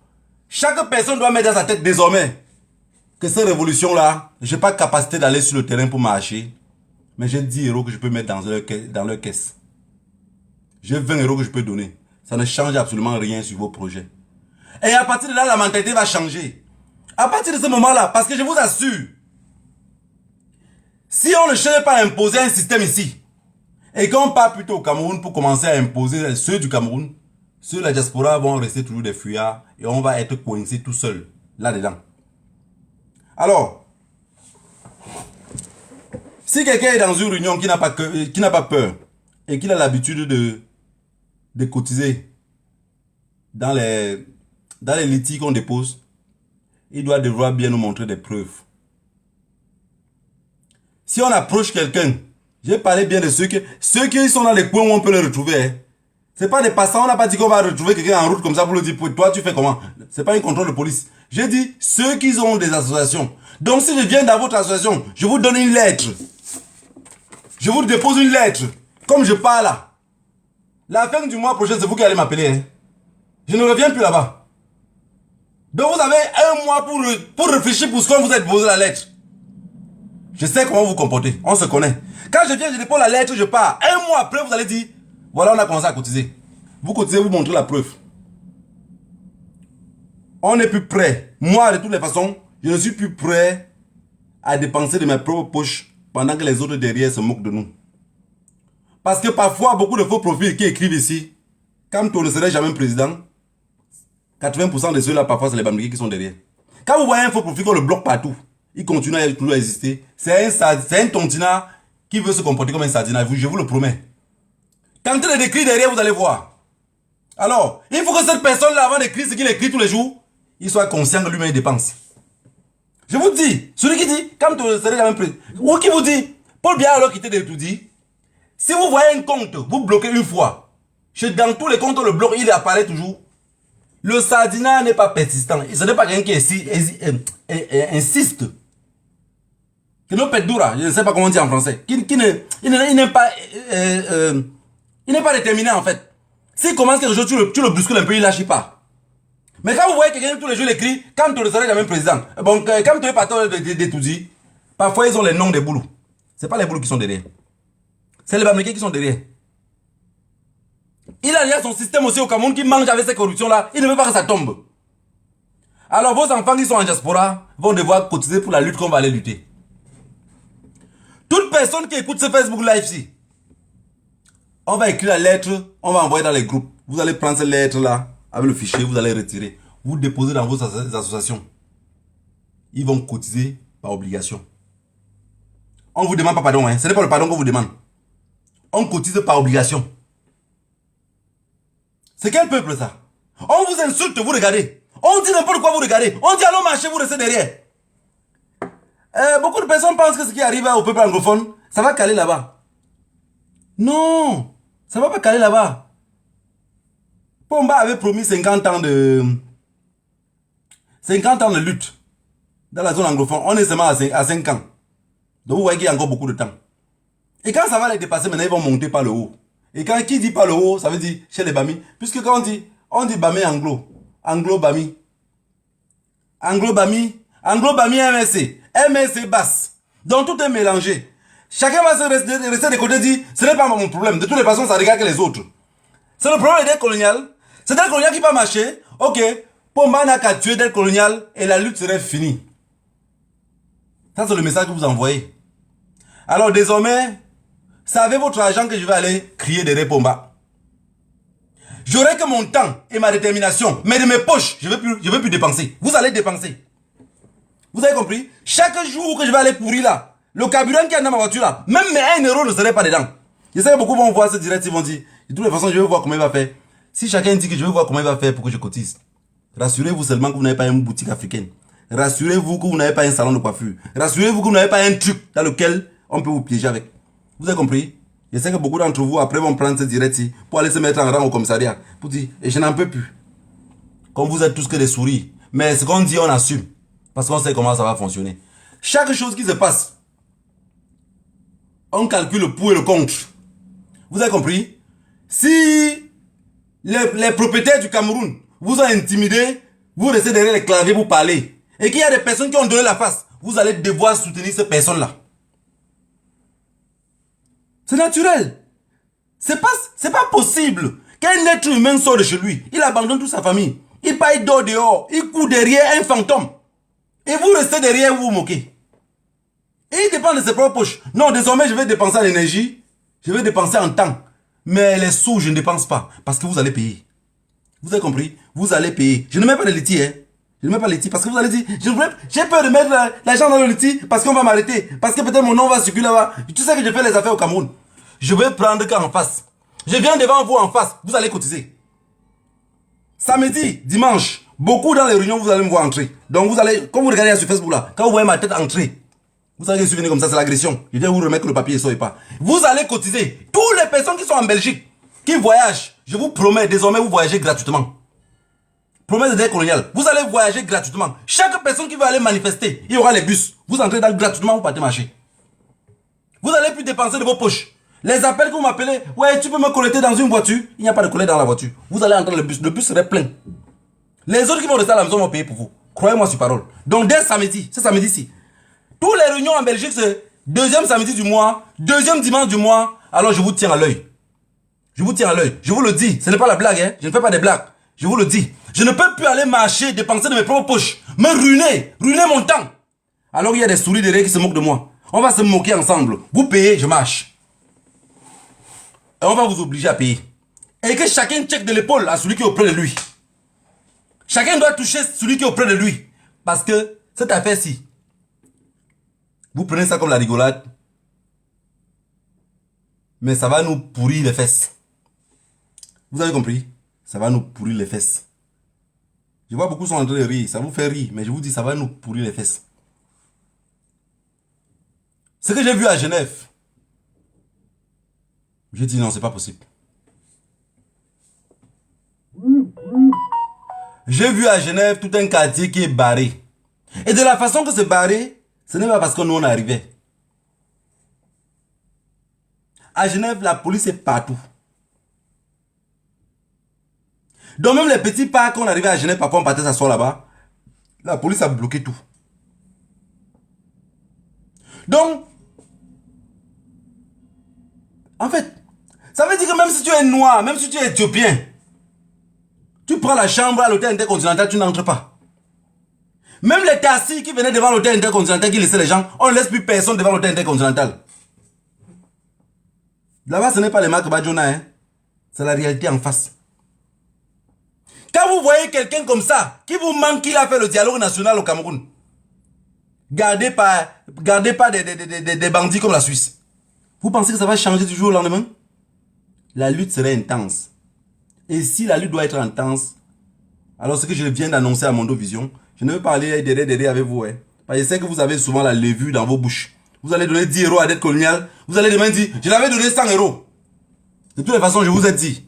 chaque personne doit mettre dans sa tête désormais que cette révolution-là, je n'ai pas capacité d'aller sur le terrain pour marcher. Mais j'ai 10 euros que je peux mettre dans leur caisse. J'ai 20 euros que je peux donner. Ça ne change absolument rien sur vos projets. Et à partir de là, la mentalité va changer. À partir de ce moment-là, parce que je vous assure, si on ne cherche pas à imposer un système ici, et qu'on part plutôt au Cameroun pour commencer à imposer ceux du Cameroun, ceux de la diaspora vont rester toujours des fuyards et on va être coincés tout seul, là-dedans. Alors, si quelqu'un est dans une réunion qui n'a pas peur et qu'il a l'habitude de cotiser dans les litiges qu'on dépose, il doit devoir bien nous montrer des preuves. Si on approche quelqu'un, j'ai parlé bien de ceux qui sont dans les coins où on peut les retrouver. Hein. C'est pas des passants, on n'a pas dit qu'on va retrouver quelqu'un en route comme ça pour le dire, toi tu fais comment? C'est pas un contrôle de police. J'ai dit ceux qui ont des associations. Donc si je viens dans votre association, je vous donne une lettre. Je vous dépose une lettre. Comme je pars là. La fin du mois prochain, c'est vous qui allez m'appeler. Hein. Je ne reviens plus là-bas. Donc vous avez un mois pour réfléchir pour ce qu'on vous a déposé la lettre. Je sais comment vous comportez. On se connaît. Quand je viens, je dépose la lettre, je pars. Un mois après, vous allez dire, voilà, on a commencé à cotiser. Vous cotisez, vous montrez la preuve. On n'est plus prêt. Moi, de toutes les façons, je ne suis plus prêt à dépenser de mes propres poches pendant que les autres derrière se moquent de nous. Parce que parfois, beaucoup de faux profils qui écrivent ici, quand on ne serait jamais président, 80% de ceux-là, parfois, c'est les Bamileke qui sont derrière. Quand vous voyez un faux profil qu'on le bloque partout, il continue à toujours exister. C'est un tontinat qui veut se comporter comme un sardinat, je vous le promets. Quand il est écrit derrière, vous allez voir. Alors, il faut que cette personne-là, avant d'écrire ce qu'il écrit tous les jours, il soit conscient que lui-même dépense. Je vous dis, celui qui dit, quand tu ne serais jamais pris, ou qui vous dit, Paul Biya alors qui te tout dit, si vous voyez un compte, vous bloquez une fois. Dans tous les comptes, le bloc, il apparaît toujours. Le sardinat n'est pas persistant. Ce n'est pas quelqu'un qui insiste. Que non perdura, je ne sais pas comment dire en français. Il n'est pas, il n'est pas déterminé en fait. S'il commence quelque chose, tu le bouscules un peu, il lâche pas. Mais quand vous voyez quelqu'un tous les jours l'écrit, quand tu ne serais jamais président, bon, quand tu es patron de tout dit, parfois ils ont les noms des boulous. Ce n'est pas les boulous qui sont derrière. C'est les Bamileke qui sont derrière. Il a déjà son système aussi au Cameroun qui mange avec ces corruptions-là. Il ne veut pas que ça tombe. Alors vos enfants qui sont en diaspora vont devoir cotiser pour la lutte qu'on va aller lutter. Toute personne qui écoute ce Facebook Live-ci, on va écrire la lettre, on va envoyer dans les groupes. Vous allez prendre cette lettre-là, avec le fichier, vous allez retirer. Vous déposez dans vos associations. Ils vont cotiser par obligation. On ne vous demande pas pardon, hein. Ce n'est pas le pardon qu'on vous demande. On cotise par obligation. C'est quel peuple ça? On vous insulte, vous regardez. On dit n'importe quoi, vous regardez. On dit allons marcher, vous restez derrière. Beaucoup de personnes pensent que ce qui arrive au peuple anglophone, ça va caler là-bas. Non, ça ne va pas caler là-bas. Pomba avait promis 50 ans de lutte dans la zone anglophone. On est seulement à 5 ans. Donc vous voyez qu'il y a encore beaucoup de temps. Et quand ça va les dépasser, maintenant ils vont monter par le haut. Et quand qui dit par le haut, ça veut dire chez les Bami. Puisque quand on dit Bami anglo. Anglo-Bami. Anglo-Bami. Anglo-Bami MSC. MSC basse. Donc tout est mélangé. Chacun va se rester de côté et dire, ce n'est pas mon problème. De toutes les façons, ça regarde que les autres. C'est le problème des coloniales. C'est des coloniales qui ne peuvent pas marcher. Ok. Pomba n'a qu'à tuer des coloniales et la lutte serait finie. Ça, c'est le message que vous envoyez. Alors désormais, savez votre argent que je vais aller crier derrière Pomba. J'aurai que mon temps et ma détermination, mais de mes poches, je ne vais plus dépenser. Vous allez dépenser. Vous avez compris? Chaque jour que je vais aller pourrir là, le carburant qui est dans ma voiture là, même mes 1 euro ne serait pas dedans. Je sais que beaucoup vont voir ce direct, ils vont dire, de toutes les façons, je vais voir comment il va faire. Si chacun dit que je vais voir comment il va faire pour que je cotise, rassurez-vous seulement que vous n'avez pas une boutique africaine. Rassurez-vous que vous n'avez pas un salon de coiffure. Rassurez-vous que vous n'avez pas un truc dans lequel on peut vous piéger avec. Vous avez compris? Je sais que beaucoup d'entre vous, après, vont prendre ce direct-ci pour aller se mettre en rang au commissariat. Pour dire, et je n'en peux plus. Comme vous êtes tous que des souris. Mais ce qu'on dit, on assume. Parce qu'on sait comment ça va fonctionner. Chaque chose qui se passe, on calcule le pour et le contre. Vous avez compris? Si les propriétaires du Cameroun vous ont intimidé, vous restez derrière les claviers pour parler. Et qu'il y a des personnes qui ont donné la face, vous allez devoir soutenir ces personnes-là. C'est naturel. C'est pas possible qu'un être humain sort de chez lui. Il abandonne toute sa famille. Il paye dehors. Il court derrière un fantôme. Et vous restez derrière, vous vous moquez. Et il dépend de ses propres poches. Non, désormais, je vais dépenser en énergie. Je vais dépenser en temps. Mais les sous, je ne dépense pas. Parce que vous allez payer. Vous avez compris? Vous allez payer. Je ne mets pas de litige, hein. Je ne mets pas de litige parce que vous allez dire, j'ai peur de mettre l'argent dans le litige parce qu'on va m'arrêter. Parce que peut-être mon nom va circuler là-bas. Tu sais que je fais les affaires au Cameroun. Je vais prendre quand en face. Je viens devant vous en face. Vous allez cotiser. Samedi, dimanche, beaucoup dans les réunions, vous allez me voir entrer. Donc vous allez, comme vous regardez sur Facebook là, quand vous voyez ma tête entrer, vous allez souvenir comme ça, c'est l'agression. Je viens vous remettre que le papier ne sort pas. Vous allez cotiser. Toutes les personnes qui sont en Belgique, qui voyagent, je vous promets, désormais vous voyagez gratuitement. Promesse de dette coloniale. Vous allez voyager gratuitement. Chaque personne qui veut aller manifester, il y aura les bus. Vous entrez dans gratuitement, vous partez marcher. Vous n'allez plus dépenser de vos poches. Les appels que vous m'appelez, ouais, tu peux me collecter dans une voiture. Il n'y a pas de collecte dans la voiture. Vous allez entrer dans le bus serait plein. Les autres qui vont rester à la maison vont payer pour vous. Croyez-moi sur parole. Donc dès samedi, ce samedi-ci, tous les réunions en Belgique, c'est deuxième samedi du mois, deuxième dimanche du mois. Alors je vous tiens à l'œil. Je vous tiens à l'œil. Je vous le dis. Ce n'est pas la blague, hein. Je ne fais pas des blagues. Je vous le dis. Je ne peux plus aller marcher, dépenser de mes propres poches. Me ruiner mon temps. Alors il y a des souris derrière qui se moquent de moi. On va se moquer ensemble. Vous payez, je marche. Et on va vous obliger à payer. Et que chacun check de l'épaule à celui qui est auprès de lui. Chacun doit toucher celui qui est auprès de lui. Parce que cette affaire-ci, vous prenez ça comme la rigolade. Mais ça va nous pourrir les fesses. Vous avez compris? Ça va nous pourrir les fesses. Je vois beaucoup sont en train de rire. Ça vous fait rire. Mais je vous dis, ça va nous pourrir les fesses. Ce que j'ai vu à Genève, j'ai dit non, c'est pas possible. J'ai vu à Genève tout un quartier qui est barré. Et de la façon que c'est barré, ce n'est pas parce que nous on arrivait. À Genève, la police est partout. Donc même les petits parcs qu'on arrivait à Genève, parfois on partait s'asseoir là-bas, la police a bloqué tout. Donc, en fait, ça veut dire que même si tu es noir, même si tu es éthiopien, tu prends la chambre à l'hôtel intercontinental, tu n'entres pas. Même les taxis qui venaient devant l'hôtel intercontinental, qui laissaient les gens, on ne laisse plus personne devant l'hôtel intercontinental. Là-bas, ce n'est pas les marques Bajona, hein. C'est la réalité en face. Quand vous voyez quelqu'un comme ça, qui vous manque, qu'il a fait le dialogue national au Cameroun, gardez pas des bandits comme la Suisse. Vous pensez que ça va changer du jour au lendemain? La lutte serait intense. Et si la lutte doit être intense, alors ce que je viens d'annoncer à Mondo Vision, je ne veux pas aller derrière avec vous. Hein. Parce que je sais que vous avez souvent la levure dans vos bouches. Vous allez donner 10 euros à dette coloniale. Vous allez demain dire, je l'avais donné 100 euros. De toutes les façons, je vous ai dit.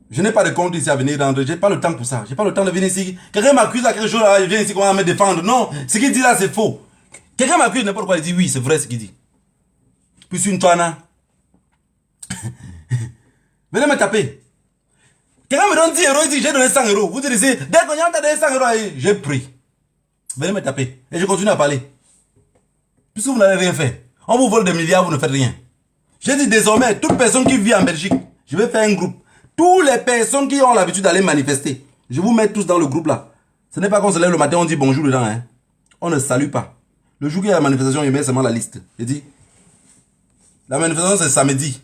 Je n'ai pas de compte ici à venir rendre. Je n'ai pas le temps pour ça. Je n'ai pas le temps de venir ici. Quelqu'un m'accuse à quelque chose, là, je viens ici, comment me défendre. Non, ce qu'il dit là, c'est faux. Quelqu'un m'accuse n'importe quoi, il dit oui, c'est vrai ce qu'il dit. Puis sur une toana. Venez me taper. Quelqu'un me donne 10 euros, il dit j'ai donné 100 euros. Vous dites ici, dès qu'on y a donné 100 euros, j'ai pris. Venez me taper. Et je continue à parler. Puisque vous n'avez rien fait. On vous vole des milliards, vous ne faites rien. J'ai dit désormais, toute personne qui vit en Belgique, je vais faire un groupe. Toutes les personnes qui ont l'habitude d'aller manifester, je vous mets tous dans le groupe là. Ce n'est pas qu'on se lève le matin, on dit bonjour dedans. Hein. On ne salue pas. Le jour qu'il y a la manifestation, il met seulement la liste. Je dis, la manifestation c'est samedi.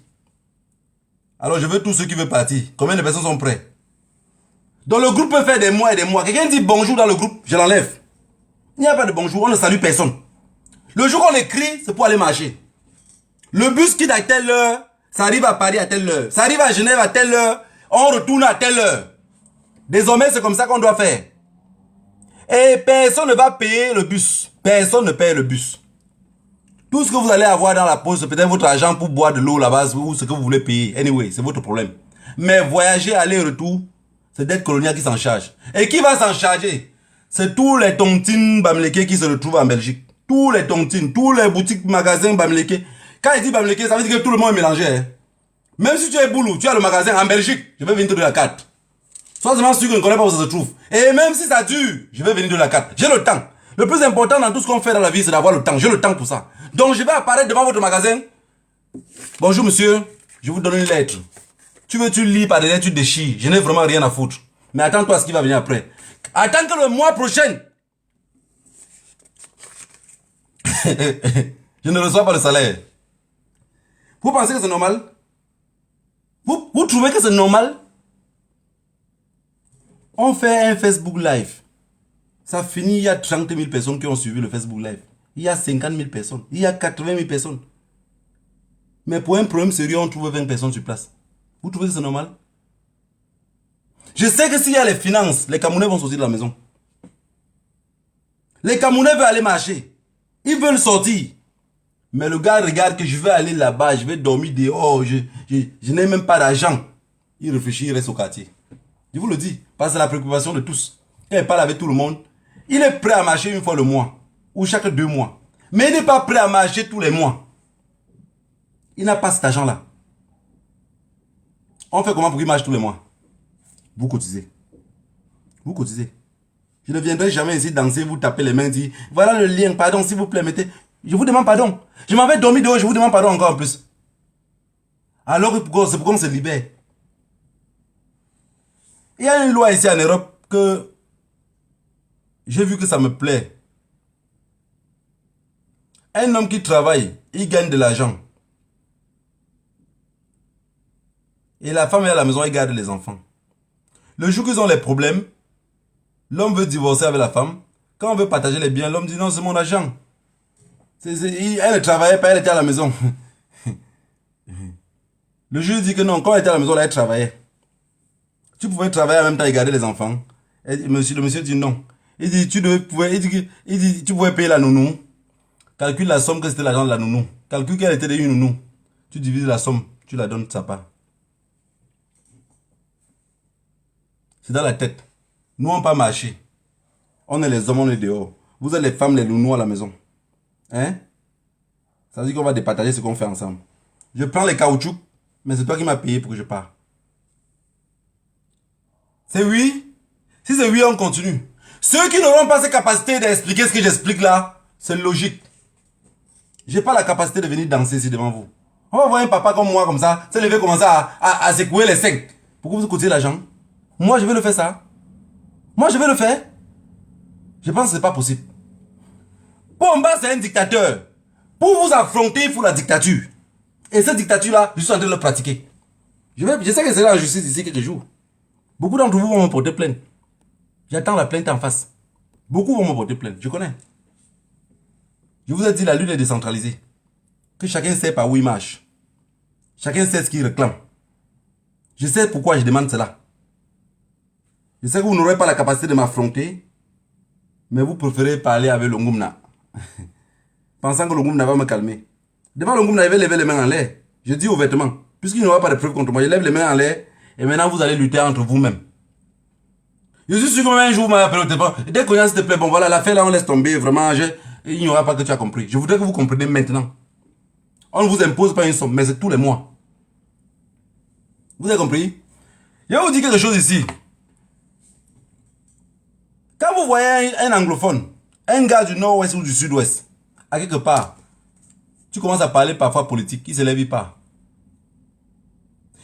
Alors je veux tous ceux qui veulent partir. Combien de personnes sont prêts? Donc le groupe peut faire des mois et des mois. Quelqu'un dit bonjour dans le groupe, je l'enlève. Il n'y a pas de bonjour, on ne salue personne. Le jour qu'on écrit, c'est pour aller marcher. Le bus quitte à telle heure, ça arrive à Paris à telle heure. Ça arrive à Genève à telle heure, on retourne à telle heure. Désormais, c'est comme ça qu'on doit faire. Et personne ne va payer le bus. Personne ne paye le bus. Tout ce que vous allez avoir dans la poche, c'est peut-être votre argent pour boire de l'eau là-bas ou ce que vous voulez payer. Anyway, c'est votre problème. Mais voyager, aller-retour, c'est dette coloniale qui s'en charge. Et qui va s'en charger? C'est tous les tontines bamlékés qui se retrouvent en Belgique. Tous les tontines, tous les boutiques, magasins bamlékés. Quand il dit bamléké, ça veut dire que tout le monde est mélangé. Hein. Même si tu es boulou, tu as le magasin en Belgique, je vais venir te donner la carte. Sois seulement sûr que je ne connais pas où ça se trouve. Et même si ça dure, je vais venir de la carte. J'ai le temps. Le plus important dans tout ce qu'on fait dans la vie, c'est d'avoir le temps. J'ai le temps pour ça. Donc je vais apparaître devant votre magasin. Bonjour monsieur, je vous donne une lettre. Tu lis par derrière, tu déchires. Je n'ai vraiment rien à foutre. Mais attends-toi à ce qui va venir après. Attends que le mois prochain, je ne reçois pas le salaire. Vous pensez que c'est normal? Vous trouvez que c'est normal? On fait un Facebook Live. Ça finit, il y a 30 000 personnes qui ont suivi le Facebook Live. Il y a 50 000 personnes. Il y a 80 000 personnes. Mais pour un problème sérieux, on trouve 20 personnes sur place. Vous trouvez que c'est normal? Je sais que s'il y a les finances, les Camerounais vont sortir de la maison. Les Camerounais veulent aller marcher. Ils veulent sortir. Mais le gars regarde que je vais aller là-bas, je vais dormir dehors, je n'ai même pas d'argent. Il réfléchit, il reste au quartier. Je vous le dis, parce que c'est la préoccupation de tous. Quand il parle avec tout le monde, il est prêt à marcher une fois le mois, ou chaque 2 mois. Mais il n'est pas prêt à marcher tous les mois. Il n'a pas cet argent-là. On fait comment pour qu'il marche tous les mois? Vous cotisez. Vous cotisez. Je ne viendrai jamais ici danser, vous taper les mains, dire voilà le lien, pardon, s'il vous plaît, mettez. Je vous demande pardon. Je m'avais dormi dehors, je vous demande pardon encore en plus. Alors c'est pourquoi on se libère. Il y a une loi ici en Europe que j'ai vu que ça me plaît. Un homme qui travaille, il gagne de l'argent. Et la femme est à la maison, elle garde les enfants. Le jour qu'ils ont les problèmes, l'homme veut divorcer avec la femme. Quand on veut partager les biens, l'homme dit non, c'est mon argent. Elle ne travaillait pas, elle était à la maison. Le juge dit que non, quand elle était à la maison, elle travaillait. Tu pouvais travailler en même temps et garder les enfants. Le monsieur dit non. Il dit, tu pouvais payer la nounou. Calcule la somme que c'était l'argent de la nounou. Calcule qu'elle était de une nounou. Tu divises la somme, tu la donnes de sa part. C'est dans la tête. Nous, on pas marché. On est les hommes, on est dehors. Vous êtes les femmes, les nounous à la maison. Hein? Ça veut dire qu'on va départager ce qu'on fait ensemble. Je prends les caoutchoucs, mais c'est toi qui m'as payé pour que je parte. C'est oui? Si c'est oui, on continue. Ceux qui n'auront pas cette capacité d'expliquer ce que j'explique là, c'est logique. J'ai pas la capacité de venir danser ici devant vous. On va voir un papa comme moi, comme ça, se lever, commencer à secouer les seins. Pourquoi vous cotisez l'argent? Moi, je vais le faire ça. Moi, je vais le faire. Je pense que ce n'est pas possible. Pomba, c'est un dictateur. Pour vous affronter, il faut la dictature. Et cette dictature-là, je suis en train de le pratiquer. Je sais que c'est la justice ici quelques jours. Beaucoup d'entre vous vont me porter plainte. J'attends la plainte en face. Beaucoup vont me porter plainte. Je connais. Je vous ai dit, la lutte est décentralisée. Que chacun sait par où il marche. Chacun sait ce qu'il réclame. Je sais pourquoi je demande cela. Je sais que vous n'aurez pas la capacité de m'affronter, mais vous préférez parler avec le Ngoumna. Pensant que le Ngoumna va me calmer. Devant le Ngoumna, il va lever les mains en l'air. Je dis ouvertement, puisqu'il n'y aura pas de preuves contre moi, je lève les mains en l'air et maintenant vous allez lutter entre vous-même. Je suis sûr qu'un jour vous m'avez appelé au téléphone. Dès qu'on a s'il te plaît, bon voilà, l'affaire là on laisse tomber, vraiment, il n'y aura pas que tu as compris. Je voudrais que vous compreniez maintenant. On ne vous impose pas une somme, mais c'est tous les mois. Vous avez compris? Je vais vous dire quelque chose ici. Quand vous voyez un anglophone, un gars du nord-ouest ou du sud-ouest, à quelque part, tu commences à parler parfois politique, il se lève, il part.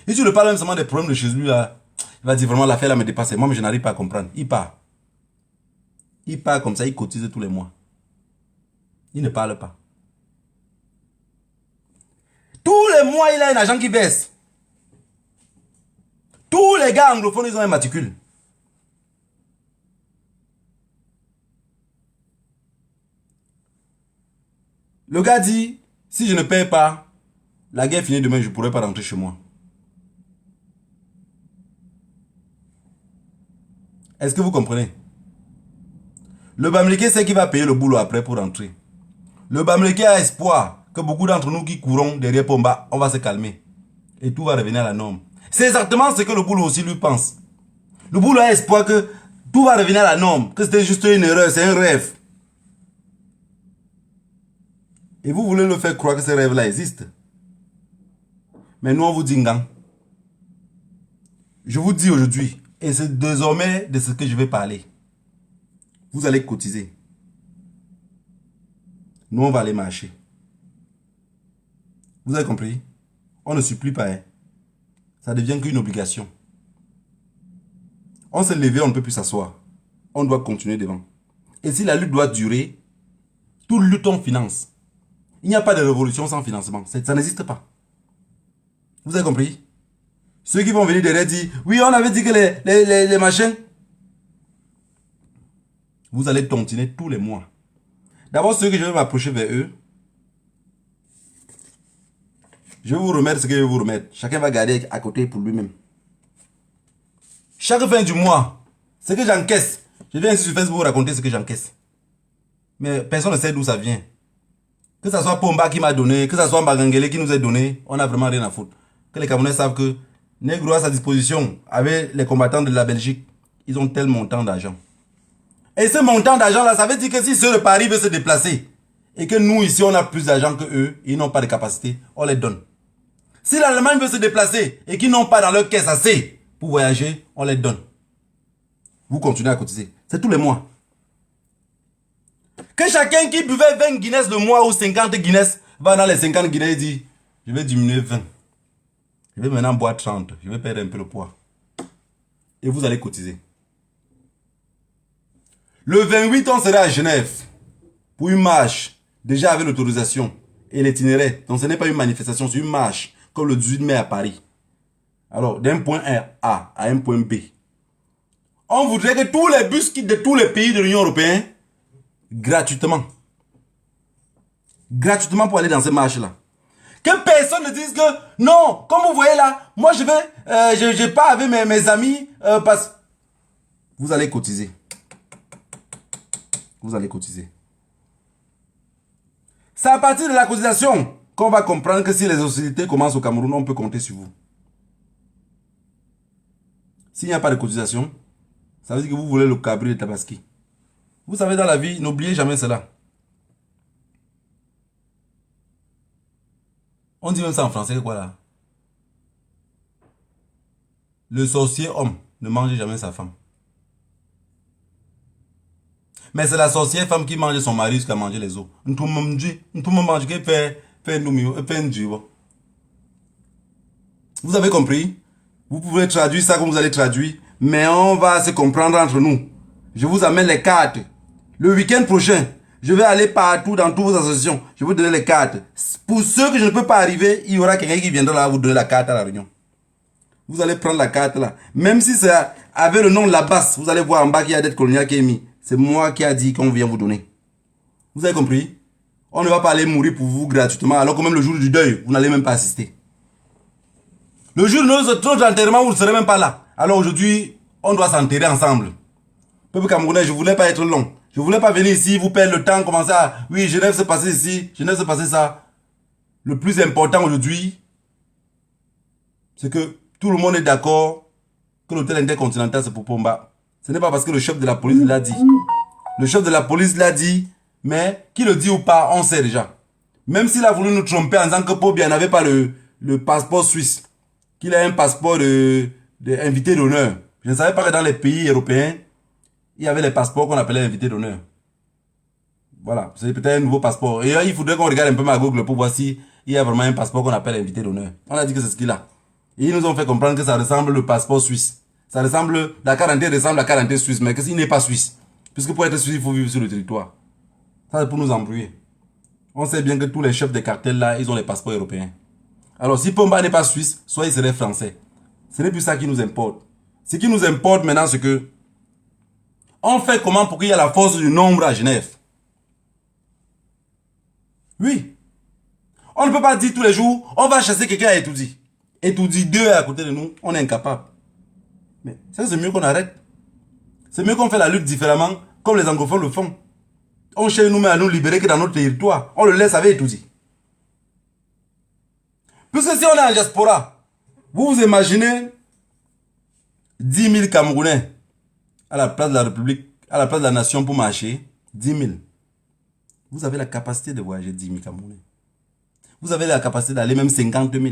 Et tu le parles même seulement des problèmes de chez lui, là, il va dire vraiment l'affaire là me dépasse. Moi, mais je n'arrive pas à comprendre. Il part. Il part comme ça, il cotise tous les mois. Il ne parle pas. Tous les mois, il a un agent qui baisse. Tous les gars anglophones, ils ont un matricule. Le gars dit, si je ne paye pas, la guerre finit demain, je ne pourrai pas rentrer chez moi. Est-ce que vous comprenez? Le Bamileke sait qu'il va payer le boulot après pour rentrer. Le Bamileke a espoir que beaucoup d'entre nous qui courons derrière Pomba, on va se calmer. Et tout va revenir à la norme. C'est exactement ce que le boulot aussi lui pense. Le boulot a espoir que tout va revenir à la norme. Que c'était juste une erreur, c'est un rêve. Et vous voulez le faire croire que ce rêve-là existe. Mais nous, on vous dit non. Je vous dis aujourd'hui, et c'est désormais de ce que je vais parler. Vous allez cotiser. Nous, on va aller marcher. Vous avez compris? On ne supplie pas. Hein. Ça devient qu'une obligation. On s'est levé, on ne peut plus s'asseoir. On doit continuer devant. Et si la lutte doit durer, toute lutte on finance. Il n'y a pas de révolution sans financement. Ça n'existe pas. Vous avez compris? Ceux qui vont venir derrière dire, oui, on avait dit que les machins. Vous allez tontiner tous les mois. D'abord, ceux que je vais m'approcher vers eux, je vais vous remettre ce que je vais vous remettre. Chacun va garder à côté pour lui-même. Chaque fin du mois, ce que j'encaisse, je viens ici sur Facebook vous raconter ce que j'encaisse. Mais personne ne sait d'où ça vient. Que ce soit Pomba qui m'a donné, que ce soit Mbagangele qui nous a donné, on n'a vraiment rien à foutre. Que les Camerounais savent que Negro à sa disposition avec les combattants de la Belgique. Ils ont tel montant d'argent. Et ce montant d'argent-là, ça veut dire que si ceux de Paris veulent se déplacer et que nous, ici, on a plus d'argent que eux, ils n'ont pas de capacité, on les donne. Si l'Allemagne veut se déplacer et qu'ils n'ont pas dans leur caisse assez pour voyager, on les donne. Vous continuez à cotiser. C'est tous les mois. Que chacun qui buvait 20 Guinness le mois ou 50 Guinness va dans les 50 Guinness et dit, je vais diminuer 20. Je vais maintenant boire 30. Je vais perdre un peu le poids. Et vous allez cotiser. Le 28, on sera à Genève pour une marche, déjà avec l'autorisation et l'itinéraire. Donc ce n'est pas une manifestation, c'est une marche, comme le 18 mai à Paris. Alors, d'un point A à un point B. On voudrait que tous les bus quittent de tous les pays de l'Union européenne gratuitement. Gratuitement pour aller dans ces marches-là. Que personne ne dise que non, comme vous voyez là, moi je vais, je pars avec mes amis parce que vous allez cotiser. Vous allez cotiser. C'est à partir de la cotisation qu'on va comprendre que si les hostilités commencent au Cameroun, on peut compter sur vous. S'il n'y a pas de cotisation, ça veut dire que vous voulez le cabri de Tabaski. Vous savez, dans la vie, n'oubliez jamais cela. On dit même ça en français, quoi là? Le sorcier homme ne mange jamais sa femme. Mais c'est la sorcière femme qui mange son mari jusqu'à manger les os. Vous avez compris? Vous pouvez traduire ça comme vous allez traduire, mais on va se comprendre entre nous. Je vous amène les cartes. Le week-end prochain, je vais aller partout dans toutes vos associations. Je vais vous donner les cartes. Pour ceux que je ne peux pas arriver, il y aura quelqu'un qui viendra là vous donner la carte à la réunion. Vous allez prendre la carte là. Même si c'est avec le nom de la basse, vous allez voir en bas qu'il y a dette coloniale qui est mis. C'est moi qui a dit qu'on vient vous donner. Vous avez compris? On ne va pas aller mourir pour vous gratuitement, alors que même le jour du deuil, vous n'allez même pas assister. Le jour de notre enterrement, vous ne serez même pas là. Alors aujourd'hui, on doit s'enterrer ensemble. Peuple camerounais, je ne voulais pas être long. Je ne voulais pas venir ici, vous perdre le temps, commencer à... Oui, Genève se passer ici, Genève se passer ça. Le plus important aujourd'hui, c'est que tout le monde est d'accord que l'hôtel intercontinental, c'est pour Pomba. Ce n'est pas parce que le chef de la police l'a dit. Le chef de la police l'a dit, mais qui le dit ou pas, on sait déjà. Même s'il a voulu nous tromper en disant que Pobia n'avait pas le passeport suisse, qu'il a un passeport d'invité d'honneur. Je ne savais pas que dans les pays européens, il y avait les passeports qu'on appelait invité d'honneur. Voilà, c'est peut-être un nouveau passeport. Et il faudrait qu'on regarde un peu ma Google pour voir s'il y a vraiment un passeport qu'on appelle invité d'honneur. On a dit que c'est ce qu'il a. Et ils nous ont fait comprendre que ça ressemble au passeport suisse. Ça ressemble, la carte d'identité ressemble à la carte d'identité suisse, mais que s'il n'est pas suisse. Puisque pour être suisse, il faut vivre sur le territoire. Ça, c'est pour nous embrouiller. On sait bien que tous les chefs des cartels là, ils ont les passeports européens. Alors, si Pomba n'est pas suisse, soit il serait français. Ce n'est plus ça qui nous importe. Ce qui nous importe maintenant, c'est que on fait comment pour qu'il y ait la force du nombre à Genève? Oui. On ne peut pas dire tous les jours, on va chasser quelqu'un à Etoudi. Etoudi 2 est à côté de nous, on est incapable. Mais ça, c'est mieux qu'on arrête. C'est mieux qu'on fait la lutte différemment, comme les anglophones le font. On cherche nous-mêmes à nous libérer que dans notre territoire. On le laisse avec Etoudi. Puisque si on est en diaspora, vous vous imaginez 10 000 Camerounais à la place de la République, à la place de la nation pour marcher, 10 000. Vous avez la capacité de voyager 10 000 Camerounais. Vous avez la capacité d'aller même 50 000.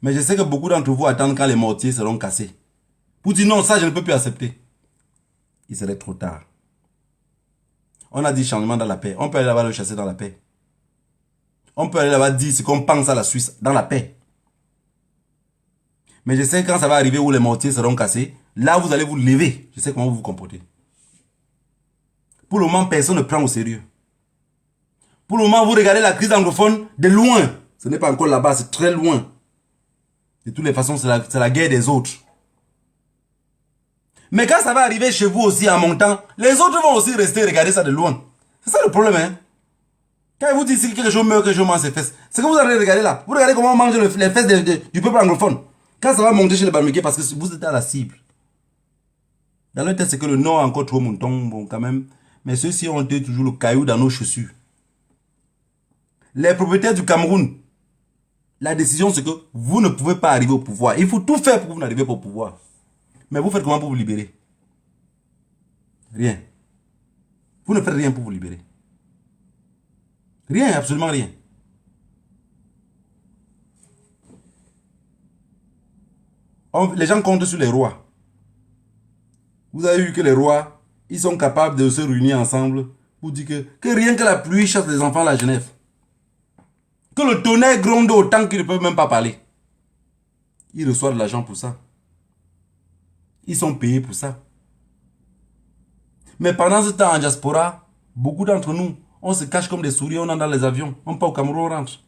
Mais je sais que beaucoup d'entre vous attendent quand les mortiers seront cassés. Pour dire non, ça je ne peux plus accepter. Il serait trop tard. On a dit changement dans la paix. On peut aller là-bas le chasser dans la paix. On peut aller là-bas dire ce qu'on pense à la Suisse dans la paix. Mais je sais quand ça va arriver où les mortiers seront cassés, là vous allez vous lever. Je sais comment vous vous comportez. Pour le moment, personne ne prend au sérieux. Pour le moment, vous regardez la crise anglophone de loin. Ce n'est pas encore là-bas, c'est très loin. De toutes les façons, c'est la guerre des autres. Mais quand ça va arriver chez vous aussi en montant, les autres vont aussi rester regarder ça de loin. C'est ça le problème, hein. Quand vous dites que quelque chose meurt, que je mange ses fesses, c'est que vous allez regarder là. Vous regardez comment on mange les fesses du peuple anglophone. Quand ça va monter chez les Bamileke, parce que vous êtes à la cible. Dans le test, c'est que le nord a encore trop montant, bon, quand même. Mais ceux-ci ont été toujours le caillou dans nos chaussures. Les propriétaires du Cameroun La décision, c'est que vous ne pouvez pas arriver au pouvoir. Il faut tout faire pour que vous n'arrivez pas au pouvoir. Mais vous faites comment pour vous libérer? Rien. Vous ne faites rien pour vous libérer. Rien, absolument rien. Les gens comptent sur les rois. Vous avez vu que les rois, ils sont capables de se réunir ensemble pour dire que rien que la pluie chasse les enfants à la Genève. Que le tonnerre gronde autant qu'ils ne peuvent même pas parler. Ils reçoivent de l'argent pour ça. Ils sont payés pour ça. Mais pendant ce temps en diaspora, beaucoup d'entre nous, on se cache comme des souris, on entre dans les avions. On part au Cameroun, on rentre.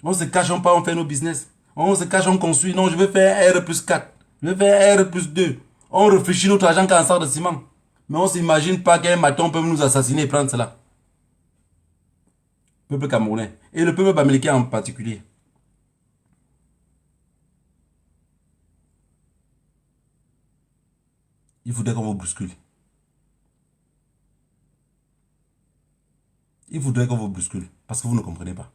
On se cache, on part, on fait nos business. On se cache, on construit. Non, je vais faire R plus 4. Je vais faire R plus 2. On réfléchit notre argent quand on sort de ciment. Mais on ne s'imagine pas qu'un matin peut nous assassiner et prendre cela. Le peuple camerounais. Et le peuple bamileke en particulier. Il faudrait qu'on vous bouscule. Il faudrait qu'on vous bouscule. Parce que vous ne comprenez pas.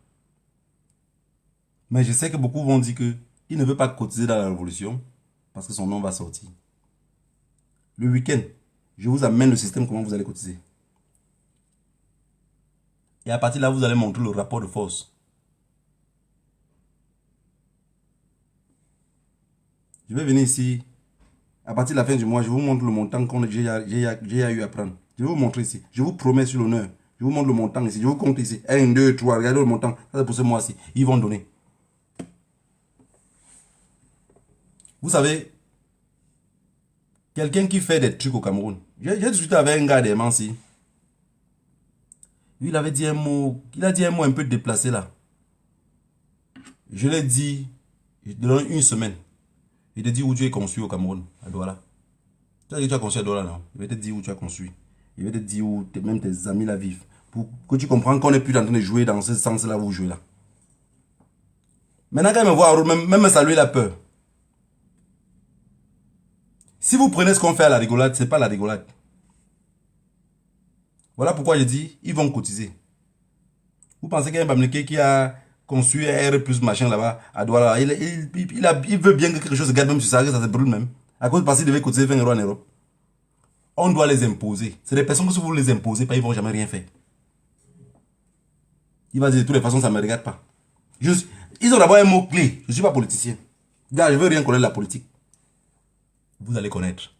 Mais je sais que beaucoup vont dire qu'il ne veut pas cotiser dans la révolution. Parce que son nom va sortir. Le week-end, je vous amène le système comment vous allez cotiser. Et à partir de là, vous allez montrer le rapport de force. Je vais venir ici. À partir de la fin du mois, je vous montre le montant que j'ai eu à prendre. Je vais vous montrer ici. Je vous promets sur l'honneur. Je vous montre le montant ici. Je vous compte ici. 1, 2, 3. Regardez le montant. Ça c'est pour ce mois-ci. Ils vont donner. Vous savez, quelqu'un qui fait des trucs au Cameroun. J'ai discuté avec un gars des Mansi. Lui, il avait dit un mot. Il a dit un mot un peu déplacé là. Je l'ai dit. Je te donne une semaine. Il te dit où tu es construit au Cameroun, à Douala. Tu as dit que tu as construit à Douala, non? Il va te dire où tu as construit. Il va te dire où même tes amis là vivent. Pour que tu comprennes qu'on n'est plus en train de jouer dans ce sens-là où vous jouez là. Maintenant, quand il me voit, même saluer la peur. Si vous prenez ce qu'on fait à la rigolade, ce n'est pas la rigolade. Voilà pourquoi je dis, ils vont cotiser. Vous pensez qu'il y a un Bamileke qui a construit un R plus machin là-bas, à Douala, il veut bien que quelque chose se garde même sur ça, que ça se brûle même. À cause parce qu'il devait cotiser 20 € en Europe. On doit les imposer. C'est des personnes que si vous les imposez pas, ils ne vont jamais rien faire. Il va dire de toutes les façons, ça ne me regarde pas. Ils ont d'abord un mot clé. Je ne suis pas politicien. Gars, je ne veux rien connaître de la politique. Vous allez connaître.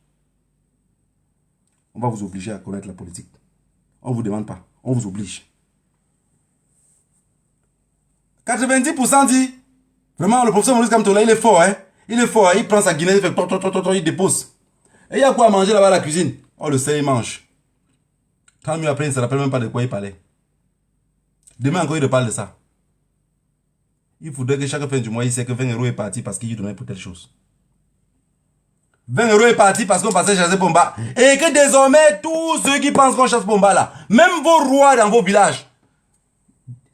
On va vous obliger à connaître la politique. On ne vous demande pas. On vous oblige. 90% dit, vraiment, le professeur Maurice Kamtola, il est fort, hein. Il est fort, hein? Il prend sa guinée, il fait il dépose. Et il y a quoi à manger là-bas à la cuisine? On le sait, il mange. Tant mieux après, il ne se rappelle même pas de quoi il parlait. Demain encore, il reparle de ça. Il faudrait que chaque fin du mois, il sait que 20 € est parti parce qu'il lui donnait pour telle chose. 20 € est parti parce qu'on passait chasser Pomba. Et que désormais, tous ceux qui pensent qu'on chasse Pomba là, même vos rois dans vos villages,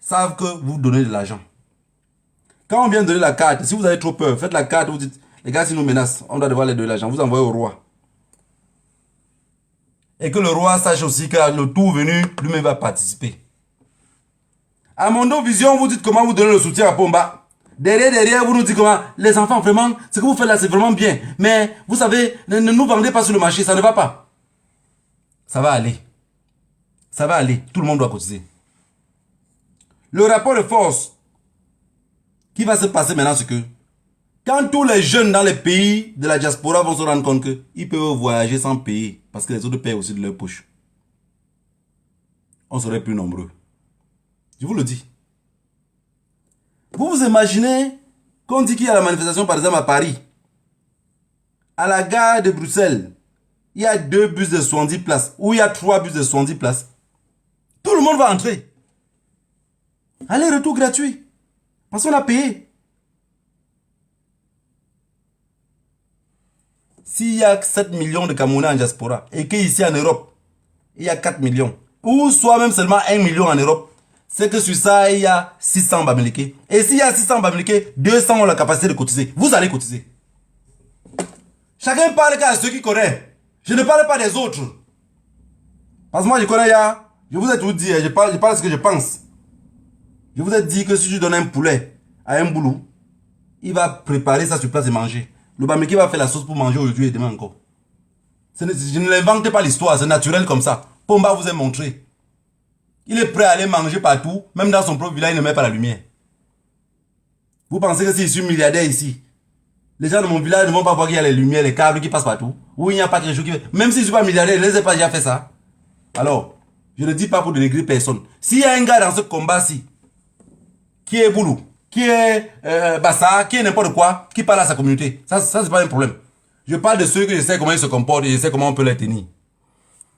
savent que vous donnez de l'argent. Quand on vient donner la carte, si vous avez trop peur, faites la carte, vous dites, les gars, s'ils nous menacent, on doit devoir les donner l'argent. Vous envoyez au roi. Et que le roi sache aussi que le tour venu, lui-même va participer. À Mondo Vision, vous dites comment vous donnez le soutien à Pomba. Derrière, vous nous dites comment, les enfants, vraiment, ce que vous faites là, c'est vraiment bien. Mais, vous savez, ne nous vendez pas sur le marché, ça ne va pas. Ça va aller. Ça va aller. Tout le monde doit cotiser. Le rapport de force qui va se passer maintenant, c'est que quand tous les jeunes dans les pays de la diaspora vont se rendre compte qu'ils peuvent voyager sans payer, parce que les autres payent aussi de leur poche, on serait plus nombreux. Je vous le dis. Vous vous imaginez qu'on dit qu'il y a la manifestation par exemple à Paris, à la gare de Bruxelles, il y a 2 bus de 70 places, ou il y a 3 bus de 70 places. Tout le monde va entrer. Aller-retour gratuit. Parce qu'on a payé. S'il y a 7 millions de Camerounais en diaspora, et qu'ici en Europe, il y a 4 millions, ou soit même seulement 1 million en Europe, c'est que sur ça, il y a 600 Bamileke. Et s'il y a 600 Bamileke, 200 ont la capacité de cotiser. Vous allez cotiser. Chacun parle qu'à ceux qui connaissent. Je ne parle pas des autres. Parce que moi, je connais, je vous ai tout dit, je parle de ce que je pense. Je vous ai dit que si je donne un poulet à un boulot, il va préparer ça sur place et manger. Le Bameki va faire la sauce pour manger aujourd'hui et demain encore. Je ne l'invente pas l'histoire, c'est naturel comme ça. Pomba vous a montré. Il est prêt à aller manger partout, même dans son propre village, il ne met pas la lumière. Vous pensez que si je suis milliardaire ici, les gens de mon village ne vont pas voir qu'il y a les lumières, les câbles qui passent partout, ou il n'y a pas quelque chose qui fait. Même si je ne suis pas milliardaire, je ne les ai pas déjà fait ça. Alors, je ne dis pas pour dénigrer personne. S'il y a un gars dans ce combat-ci, qui est Boulou, qui est Bassa, qui est n'importe quoi, qui parle à sa communauté, ça c'est pas un problème. Je parle de ceux que je sais comment ils se comportent et je sais comment on peut les tenir.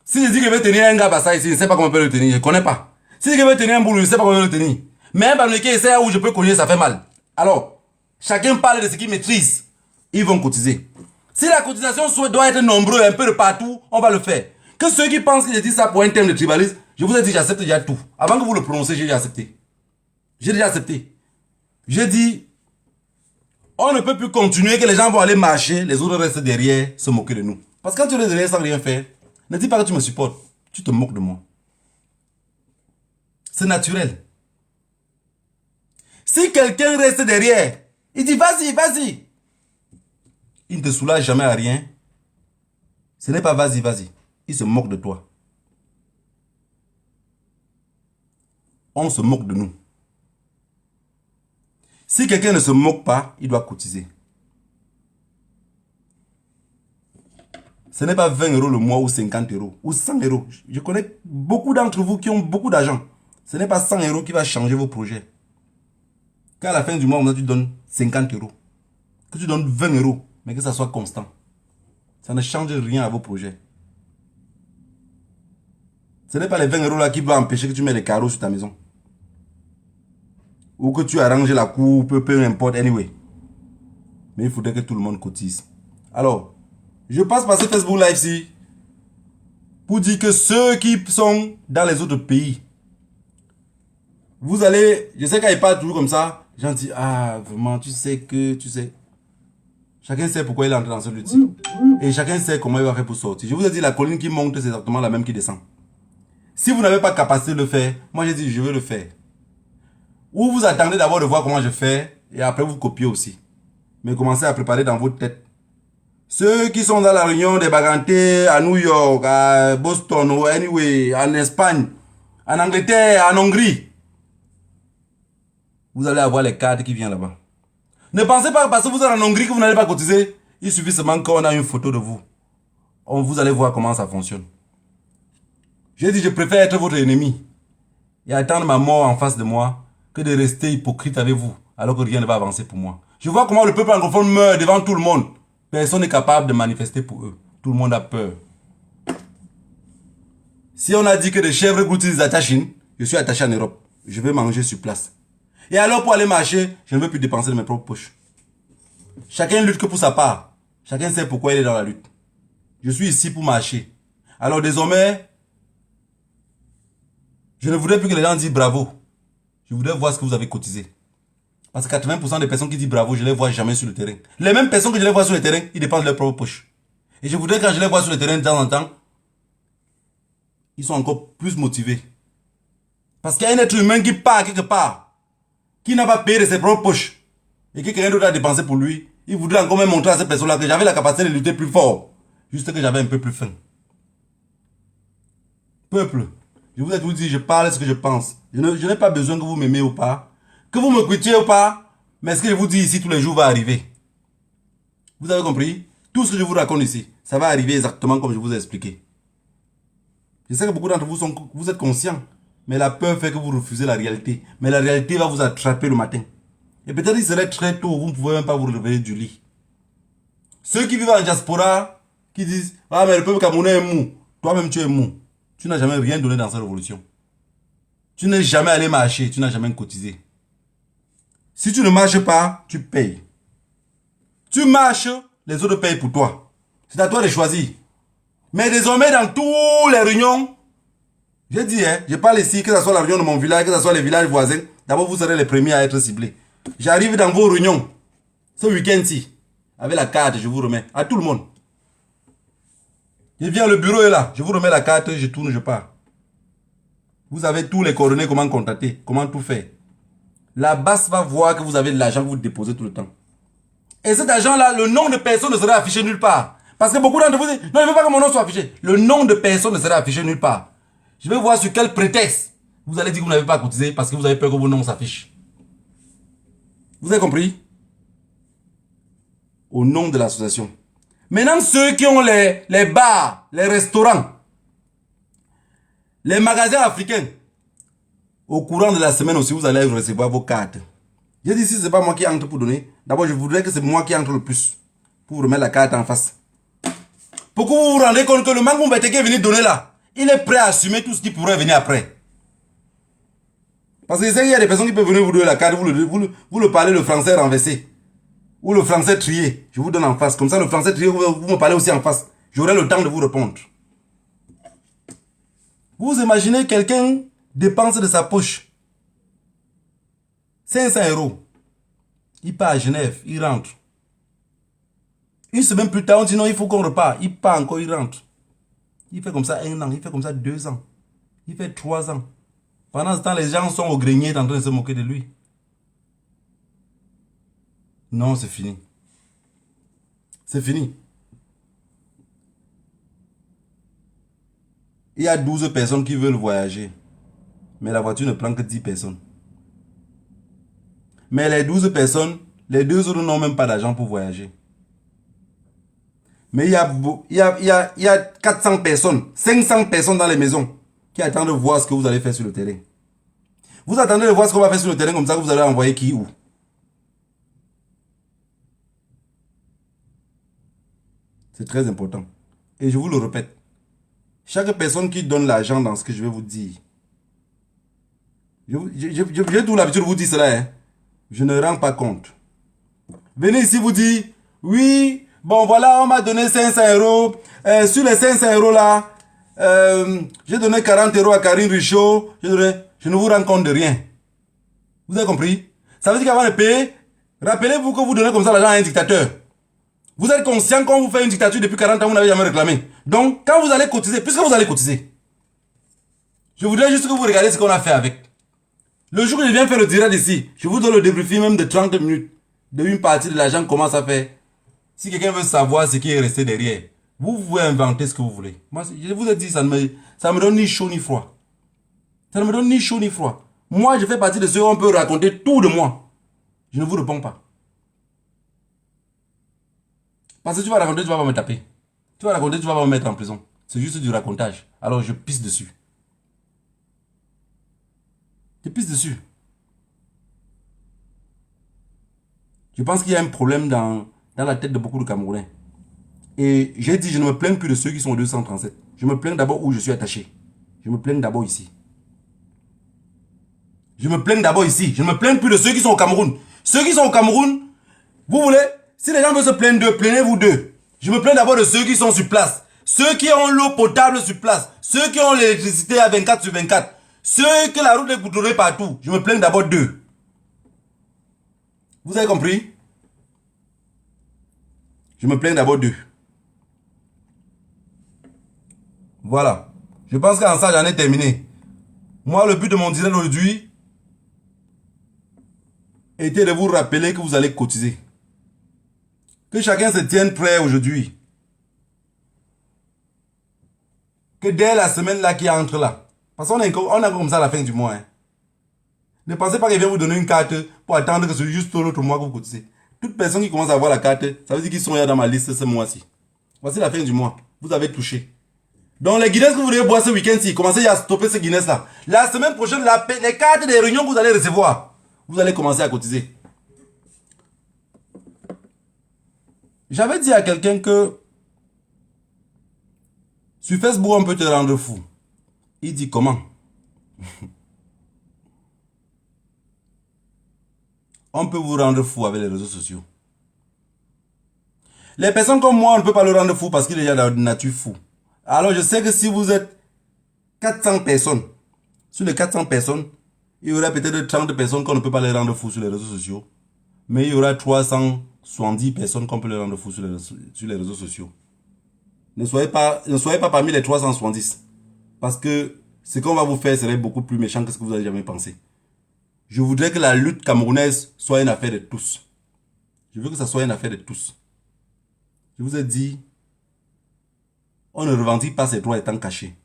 Si je dis que je vais tenir un gars Bassa ici, je ne sais pas comment on peut le tenir, je ne connais pas. Si je dis que je vais tenir un Boulou, je ne sais pas comment on peut le tenir. Mais un Bameki, c'est là où je peux cogner, ça fait mal. Alors, chacun parle de ce qu'il maîtrise. Ils vont cotiser. Si la cotisation doit être nombreuse un peu de partout, on va le faire. Que ceux qui pensent que je dis ça pour un thème de tribalisme, je vous ai dit j'accepte déjà tout. Avant que vous le prononcez, j'ai déjà accepté. J'ai déjà accepté. J'ai dit, on ne peut plus continuer que les gens vont aller marcher, les autres restent derrière, se moquer de nous. Parce que quand tu restes derrière sans rien faire, ne dis pas que tu me supportes. Tu te moques de moi. C'est naturel. Si quelqu'un reste derrière, il dit vas-y, vas-y. Il ne te soulage jamais à rien. Ce n'est pas vas-y, vas-y. Il se moque de toi. On se moque de nous. Si quelqu'un ne se moque pas, il doit cotiser. Ce n'est pas 20 € le mois ou 50 € ou 100 €. Je connais beaucoup d'entre vous qui ont beaucoup d'argent. Ce n'est pas 100 € qui va changer vos projets. Qu'à la fin du mois, tu donnes 50 €. Que tu donnes 20 €, mais que ça soit constant. Ça ne change rien à vos projets. Ce n'est pas les 20 € là qui vont empêcher que tu mets des carreaux sur ta maison. Ou que tu arranges la cour, peu importe, anyway. Mais il faudrait que tout le monde cotise. Alors, je passe par ce Facebook Live-ci pour dire que ceux qui sont dans les autres pays, vous allez, je sais qu'ils parlent toujours comme ça, les gens disent, ah, vraiment, tu sais. Chacun sait pourquoi il est entré dans ce lutte. Et chacun sait comment il va faire pour sortir. Je vous ai dit, la colline qui monte, c'est exactement la même qui descend. Si vous n'avez pas capacité de le faire, moi j'ai dit, je vais le faire. Ou vous attendez d'abord de voir comment je fais, et après vous copiez aussi. Mais commencez à préparer dans votre tête. Ceux qui sont dans la réunion des Bagantés, à New York, à Boston, ou anyway, en Espagne, en Angleterre, en Hongrie, vous allez avoir les cartes qui viennent là-bas. Ne pensez pas parce que vous êtes en Hongrie que vous n'allez pas cotiser. Il suffit seulement qu'on a une photo de vous. Vous allez voir comment ça fonctionne. J'ai dit, je préfère être votre ennemi et attendre ma mort en face de moi que de rester hypocrite avec vous alors que rien ne va avancer pour moi. Je vois comment le peuple anglophone meurt devant tout le monde. Personne n'est capable de manifester pour eux. Tout le monde a peur. Si on a dit que les chèvres goûtent des attachines, je suis attaché en Europe. Je vais manger sur place. Et alors pour aller marcher, je ne veux plus dépenser de mes propres poches. Chacun lutte que pour sa part. Chacun sait pourquoi il est dans la lutte. Je suis ici pour marcher. Alors désormais, je ne voudrais plus que les gens disent bravo. Je voudrais voir ce que vous avez cotisé. Parce que 80% des personnes qui disent bravo, je ne les vois jamais sur le terrain. Les mêmes personnes que je les vois sur le terrain, ils dépensent de leurs propres poches. Et je voudrais quand je les vois sur le terrain de temps en temps, ils sont encore plus motivés. Parce qu'il y a un être humain qui part quelque part, qui n'a pas payé de ses propres poches, et que quelqu'un d'autre a dépensé pour lui, il voudrait encore même montrer à cette personne-là que j'avais la capacité de lutter plus fort. Juste que j'avais un peu plus faim. Peuple, je vous ai tout dit, je parle ce que je pense. Je n'ai pas besoin que vous m'aimez ou pas, que vous me critiquez ou pas, mais ce que je vous dis ici tous les jours va arriver. Vous avez compris? Tout ce que je vous raconte ici, ça va arriver exactement comme je vous ai expliqué. Je sais que beaucoup d'entre vous, vous êtes conscients, mais la peur fait que vous refusez la réalité. Mais la réalité va vous attraper le matin. Et peut-être il serait très tôt, vous ne pouvez même pas vous réveiller du lit. Ceux qui vivent en diaspora, qui disent, ah mais le peuple camerounais est mou. Toi-même tu es mou. Tu n'as jamais rien donné dans cette révolution. Tu n'es jamais allé marcher, tu n'as jamais cotisé. Si tu ne marches pas, tu payes. Tu marches, les autres payent pour toi. C'est à toi de choisir. Mais désormais, dans toutes les réunions, j'ai dit, je parle ici, que ce soit la réunion de mon village, que ce soit les villages voisins, d'abord vous serez les premiers à être ciblés. J'arrive dans vos réunions, ce week-end-ci, avec la carte, je vous remets, à tout le monde. Je viens, le bureau est là, je vous remets la carte, je tourne, je pars. Vous avez tous les coordonnées, comment contacter, comment tout faire. La basse va voir que vous avez de l'argent que vous déposez tout le temps. Et cet argent-là, le nom de personne ne sera affiché nulle part. Parce que beaucoup d'entre vous disent, non, je ne veux pas que mon nom soit affiché. Le nom de personne ne sera affiché nulle part. Je vais voir sur quel prétexte vous allez dire que vous n'avez pas cotisé parce que vous avez peur que vos noms s'affichent. Vous avez compris? Au nom de l'association. Maintenant, ceux qui ont les bars, les restaurants, les magasins africains, au courant de la semaine aussi, vous allez recevoir vos cartes. J'ai dit, si ce n'est pas moi qui entre pour donner, d'abord, je voudrais que c'est moi qui entre le plus. Pour vous remettre la carte en face. Pour que vous vous rendez compte que le Mangoumbeté qui est venu donner là, il est prêt à assumer tout ce qui pourrait venir après. Parce que il y a des personnes qui peuvent venir vous donner la carte, vous le parlez le français renversé. Ou le français trié. Je vous donne en face. Comme ça, le français trié, vous me parlez aussi en face. J'aurai le temps de vous répondre. Vous imaginez quelqu'un dépense de sa poche 500 €. Il part à Genève, il rentre. Une semaine plus tard, on dit non, il faut qu'on repart. Il part encore, il rentre. Il fait comme ça 1 an, il fait comme ça 2 ans. Il fait 3 ans. Pendant ce temps, les gens sont au grenier en train de se moquer de lui. Non, c'est fini. C'est fini. Il y a 12 personnes qui veulent voyager. Mais la voiture ne prend que 10 personnes. Mais les 12 personnes, les 2 autres n'ont même pas d'argent pour voyager. Mais il y a 400 personnes, 500 personnes dans les maisons qui attendent de voir ce que vous allez faire sur le terrain. Vous attendez de voir ce qu'on va faire sur le terrain, comme ça vous allez envoyer qui où. C'est très important. Et je vous le répète. Chaque personne qui donne l'argent dans ce que je vais vous dire. J'ai tout l'habitude de vous dire cela. Hein. Je ne rends pas compte. Venez ici vous dire, oui, bon voilà, on m'a donné 500 €. Sur les 500 € là, j'ai donné 40 € à Karine Richaud. Je ne vous rends compte de rien. Vous avez compris? Ça veut dire qu'avant de payer, rappelez-vous que vous donnez comme ça l'argent à un dictateur. Vous êtes conscient qu'on vous fait une dictature depuis 40 ans, vous n'avez jamais réclamé. Donc, quand vous allez cotiser, puisque vous allez cotiser, je voudrais juste que vous regardiez ce qu'on a fait avec. Le jour où je viens faire le direct ici, je vous donne le débriefing même de 30 minutes de une partie de l'argent, comment ça fait. Si quelqu'un veut savoir ce qui est resté derrière, vous pouvez inventer ce que vous voulez. Moi, je vous ai dit, ça me donne ni chaud ni froid. Ça ne me donne ni chaud ni froid. Moi, je fais partie de ceux où on peut raconter tout de moi. Je ne vous réponds pas. Parce que tu vas raconter, tu vas pas me taper. Tu vas raconter, tu vas pas me mettre en prison. C'est juste du racontage. Alors je pisse dessus. Je pisse dessus. Je pense qu'il y a un problème dans la tête de beaucoup de Camerounais. Et j'ai dit, je ne me plains plus de ceux qui sont au 237. Je me plains d'abord où je suis attaché. Je me plains d'abord ici. Je me plains d'abord ici. Je ne me plains plus de ceux qui sont au Cameroun. Ceux qui sont au Cameroun, vous voulez, si les gens veulent se plaindre d'eux, plaignez-vous d'eux. Je me plains d'abord de ceux qui sont sur place. Ceux qui ont l'eau potable sur place. Ceux qui ont l'électricité à 24/24. Ceux que la route est goudronnée partout. Je me plains d'abord d'eux. Vous avez compris? Je me plains d'abord d'eux. Voilà. Je pense qu'en ça, j'en ai terminé. Moi, le but de mon direct aujourd'hui était de vous rappeler que vous allez cotiser. Que chacun se tienne prêt aujourd'hui. Que dès la semaine là qui entre là. Parce qu'on est comme ça à la fin du mois. Hein. Ne pensez pas qu'il vient vous donner une carte pour attendre que c'est juste l'autre mois que vous cotisez. Toute personne qui commence à avoir la carte, ça veut dire qu'ils sont là dans ma liste ce mois-ci. Voici la fin du mois. Vous avez touché. Donc les Guinness que vous devez boire ce week-end-ci, commencez à stopper ce Guinness là. La semaine prochaine, les cartes des réunions que vous allez recevoir, vous allez commencer à cotiser. J'avais dit à quelqu'un que sur Facebook, on peut te rendre fou. Il dit comment? On peut vous rendre fou avec les réseaux sociaux. Les personnes comme moi, on ne peut pas le rendre fou parce qu'il est déjà de nature fou. Alors je sais que si vous êtes 400 personnes, sur les 400 personnes, il y aura peut-être 30 personnes qu'on ne peut pas les rendre fous sur les réseaux sociaux. Mais il y aura 370 personnes qu'on peut les rendre fous sur les réseaux sociaux. Ne soyez pas parmi les 370. Parce que ce qu'on va vous faire serait beaucoup plus méchant que ce que vous n'avez jamais pensé. Je voudrais que la lutte camerounaise soit une affaire de tous. Je veux que ça soit une affaire de tous. Je vous ai dit, on ne revendique pas ces droits étant cachés.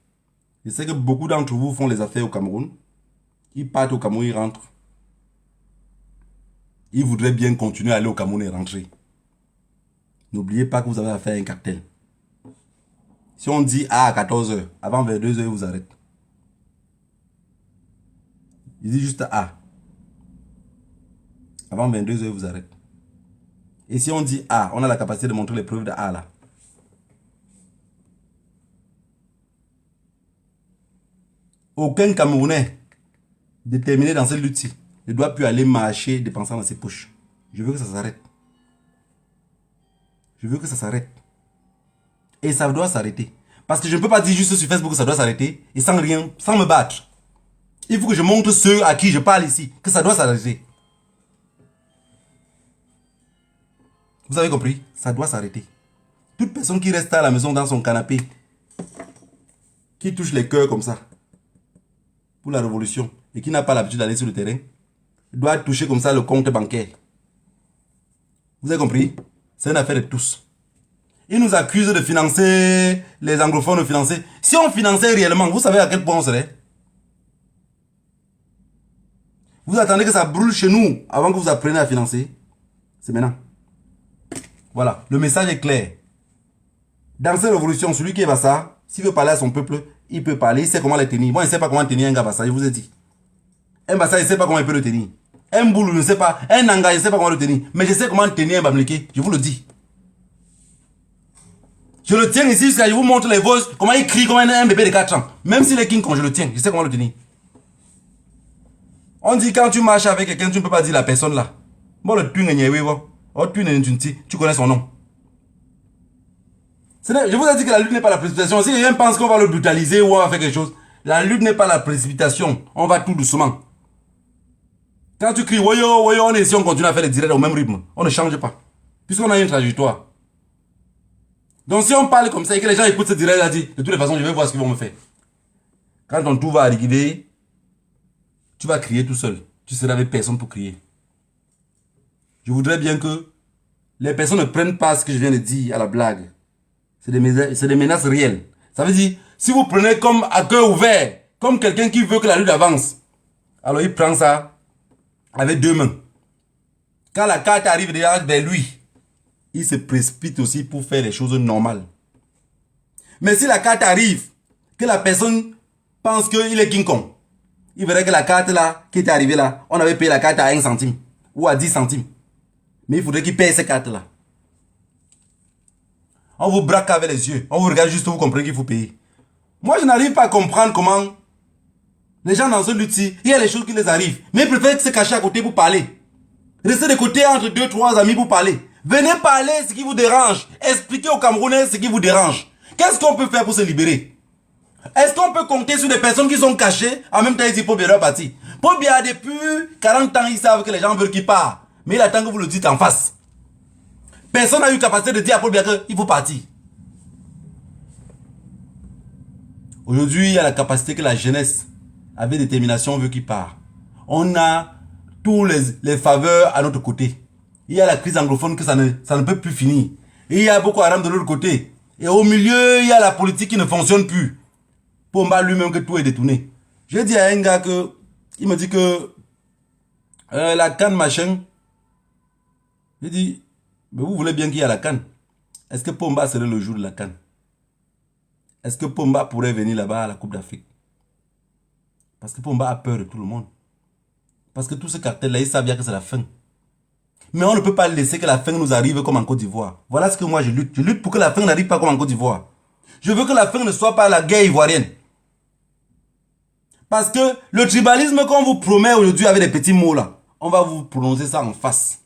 Je sais que beaucoup d'entre vous font les affaires au Cameroun. Ils partent au Cameroun, ils rentrent. Ils voudraient bien continuer à aller au Cameroun et rentrer. N'oubliez pas que vous avez affaire à un cartel. Si on dit A à 14 h, avant 22 h, ils vous arrêtent. Il dit juste A. Avant 22 h, ils vous arrêtent. Et si on dit A, on a la capacité de montrer les preuves de A là. Aucun Camerounais déterminé dans cette lutte-ci ne doit plus aller marcher dépensant dans ses poches. Je veux que ça s'arrête. Je veux que ça s'arrête. Et ça doit s'arrêter. Parce que je ne peux pas dire juste sur Facebook que ça doit s'arrêter et sans rien, sans me battre. Il faut que je montre ceux à qui je parle ici que ça doit s'arrêter. Vous avez compris? Ça doit s'arrêter. Toute personne qui reste à la maison dans son canapé, qui touche les cœurs comme ça, pour la révolution, et qui n'a pas l'habitude d'aller sur le terrain, doit toucher comme ça le compte bancaire. Vous avez compris? C'est une affaire de tous. Ils nous accusent de financer, les anglophones de financer. Si on finançait réellement, vous savez à quel point on serait? Vous attendez que ça brûle chez nous avant que vous appreniez à financer? C'est maintenant. Voilà, le message est clair. Dans cette révolution, celui qui est Bassa, s'il veut parler à son peuple, il peut parler, il sait comment les tenir. Moi, il ne sait pas comment tenir un gars Bassa, je vous ai dit. Un Bassa, il ne sait pas comment il peut le tenir. Un Boulou ne sait pas, un Nanga, je ne sais pas comment le tenir. Mais je sais comment tenir un Bamleke, je vous le dis. Je le tiens ici, je vous montre les voix, comment il crie comme un bébé de 4 ans. Même s'il est King Kong, je le tiens, je sais comment le tenir. On dit quand tu marches avec quelqu'un, tu ne peux pas dire la personne là. Bon, le tu connais son nom. Je vous ai dit que la lutte n'est pas la précipitation. Si quelqu'un pense qu'on va le brutaliser ou on va faire quelque chose, la lutte n'est pas la précipitation. On va tout doucement. Quand tu cries woyo, woyo, on est ici, on continue à faire les directs au même rythme. On ne change pas. Puisqu'on a une trajectoire. Donc si on parle comme ça et que les gens écoutent ce direct, là, dit, de toutes les façons, je vais voir ce qu'ils vont me faire. Quand ton tour va arriver, tu vas crier tout seul. Tu seras avec personne pour crier. Je voudrais bien que les personnes ne prennent pas ce que je viens de dire à la blague. C'est des menaces réelles. Ça veut dire, si vous prenez comme à cœur ouvert, comme quelqu'un qui veut que la lutte avance, alors il prend ça avec deux mains. Quand la carte arrive déjà vers lui, il se précipite aussi pour faire les choses normales. Mais si la carte arrive, que la personne pense qu'il est King Kong, il verrait que la carte là, qui était arrivée là, on avait payé la carte à 1 centime ou à 10 centimes. Mais il faudrait qu'il paye ces cartes là. On vous braque avec les yeux. On vous regarde juste pour vous comprendre qu'il faut payer. Moi, je n'arrive pas à comprendre comment les gens dans ce lutte-ci, il y a les choses qui les arrivent. Mais ils préfèrent se cacher à côté pour parler. Restez de côté entre 2-3 amis pour parler. Venez parler ce qui vous dérange. Expliquez aux Camerounais ce qui vous dérange. Qu'est-ce qu'on peut faire pour se libérer? Est-ce qu'on peut compter sur des personnes qui sont cachées? En même temps, ils disent Paul Biya doit partir. Paul Biya, depuis 40 ans, ils savent que les gens veulent qu'il parte. Mais il attend que vous le dites en face. Personne n'a eu capacité de dire à Paul Biya qu'il faut partir. Aujourd'hui, il y a la capacité que la jeunesse, avec détermination, veut qu'il parte. On a tous les faveurs à notre côté. Il y a la crise anglophone que ça ne peut plus finir. Et il y a Boko Haram de l'autre côté. Et au milieu, il y a la politique qui ne fonctionne plus. Pomba lui-même que tout est détourné. Je dis à un gars que, il me dit que la canne machin, je dis, mais vous voulez bien qu'il y ait la canne. Est-ce que Pomba serait le jour de la canne? Est-ce que Pomba pourrait venir là-bas à la Coupe d'Afrique? Parce que Pomba a peur de tout le monde. Parce que tout ce cartel-là, ils savent bien que c'est la fin. Mais on ne peut pas laisser que la fin nous arrive comme en Côte d'Ivoire. Voilà ce que moi je lutte. Je lutte pour que la fin n'arrive pas comme en Côte d'Ivoire. Je veux que la fin ne soit pas la guerre ivoirienne. Parce que le tribalisme qu'on vous promet aujourd'hui avec des petits mots là, on va vous prononcer ça en face.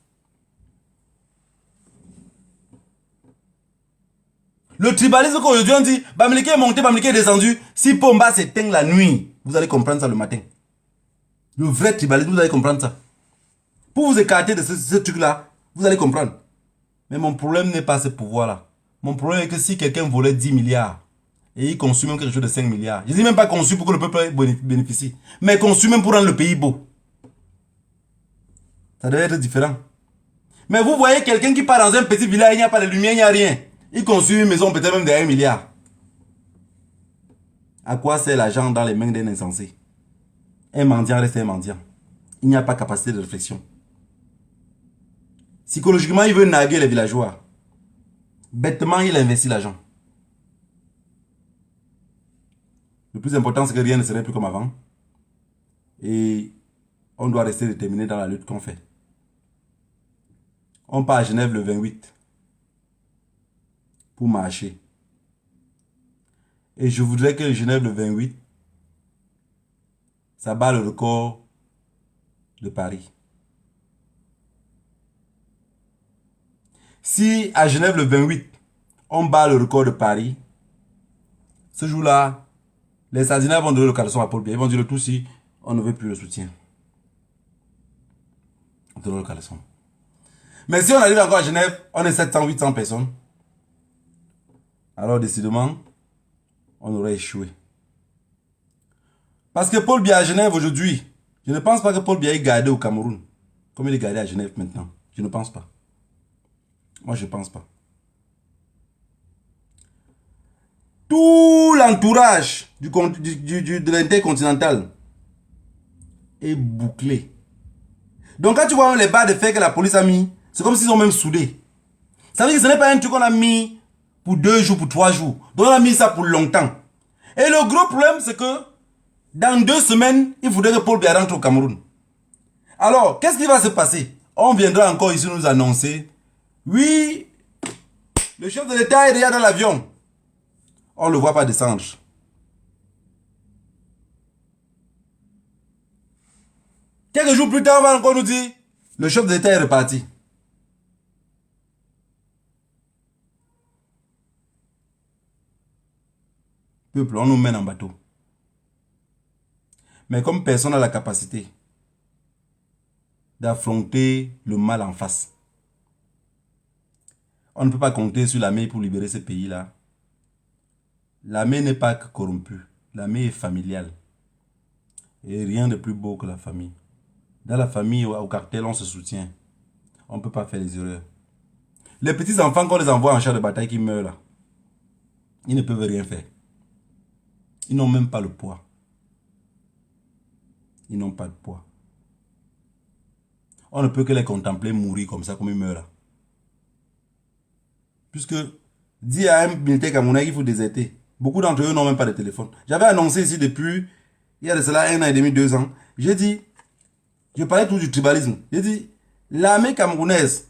Le tribalisme qu'aujourd'hui on dit, Bamileke est monté, Bamileke est descendu. Si Pomba s'éteint la nuit, vous allez comprendre ça le matin. Le vrai tribalisme, vous allez comprendre ça. Pour vous écarter de ce truc-là, vous allez comprendre. Mais mon problème n'est pas ce pouvoir-là. Mon problème est que si quelqu'un volait 10 milliards et il consomme quelque chose de 5 milliards, je ne dis même pas conçu pour que le peuple bénéficie, mais conçu même pour rendre le pays beau. Ça devait être différent. Mais vous voyez quelqu'un qui part dans un petit village, il n'y a pas de lumière, il n'y a rien. Il construit une maison peut-être même de 1 milliard. À quoi sert l'argent dans les mains d'un insensé? Un mendiant reste un mendiant. Il n'y a pas capacité de réflexion. Psychologiquement, il veut narguer les villageois. Bêtement, il investit l'argent. Le plus important, c'est que rien ne serait plus comme avant. Et on doit rester déterminé dans la lutte qu'on fait. On part à Genève le 28 pour marcher. Et je voudrais que Genève le 28, ça bat le record de Paris. Si à Genève le 28, on bat le record de Paris, ce jour-là, les Sardinaires vont donner le caleçon à Paul Biya. Ils vont dire le tout si on ne veut plus le soutien. On donne le caleçon. Mais si on arrive encore à Genève, on est 700, 800 personnes. Alors décidément, on aurait échoué. Parce que Paul Biya à Genève aujourd'hui, je ne pense pas que Paul Biya est gardé au Cameroun, comme il est gardé à Genève maintenant. Je ne pense pas. Moi, je ne pense pas. Tout l'entourage de l'intercontinental est bouclé. Donc quand tu vois les barres de fer que la police a mis, c'est comme s'ils ont même soudé. Ça veut dire que ce n'est pas un truc qu'on a mis pour 2 jours, pour 3 jours. Donc on a mis ça pour longtemps. Et le gros problème, c'est que dans 2 semaines, il faudrait que Paul Biya rentre au Cameroun. Alors, qu'est-ce qui va se passer? On viendra encore ici nous annoncer, oui, le chef de l'État est déjà dans l'avion. On ne le voit pas descendre. Quelques jours plus tard, on va encore nous dire, le chef de l'État est reparti. Peuple, on nous mène en bateau. Mais comme personne n'a la capacité d'affronter le mal en face, on ne peut pas compter sur l'armée pour libérer ce pays-là. L'armée n'est pas que corrompue. L'armée est familiale. Et rien de plus beau que la famille. Dans la famille, au cartel, on se soutient. On ne peut pas faire les erreurs. Les petits enfants qu'on les envoie en char de bataille qui meurent là, ils ne peuvent rien faire. Ils n'ont même pas le poids. Ils n'ont pas de poids. On ne peut que les contempler mourir comme ça, comme ils meurent là. Puisque, dis à un militaire camerounais qu'il faut déserter. Beaucoup d'entre eux n'ont même pas de téléphone. J'avais annoncé ici depuis, il y a de cela 1 an et demi, 2 ans. J'ai dit, je parlais tout du tribalisme. J'ai dit, l'armée camerounaise,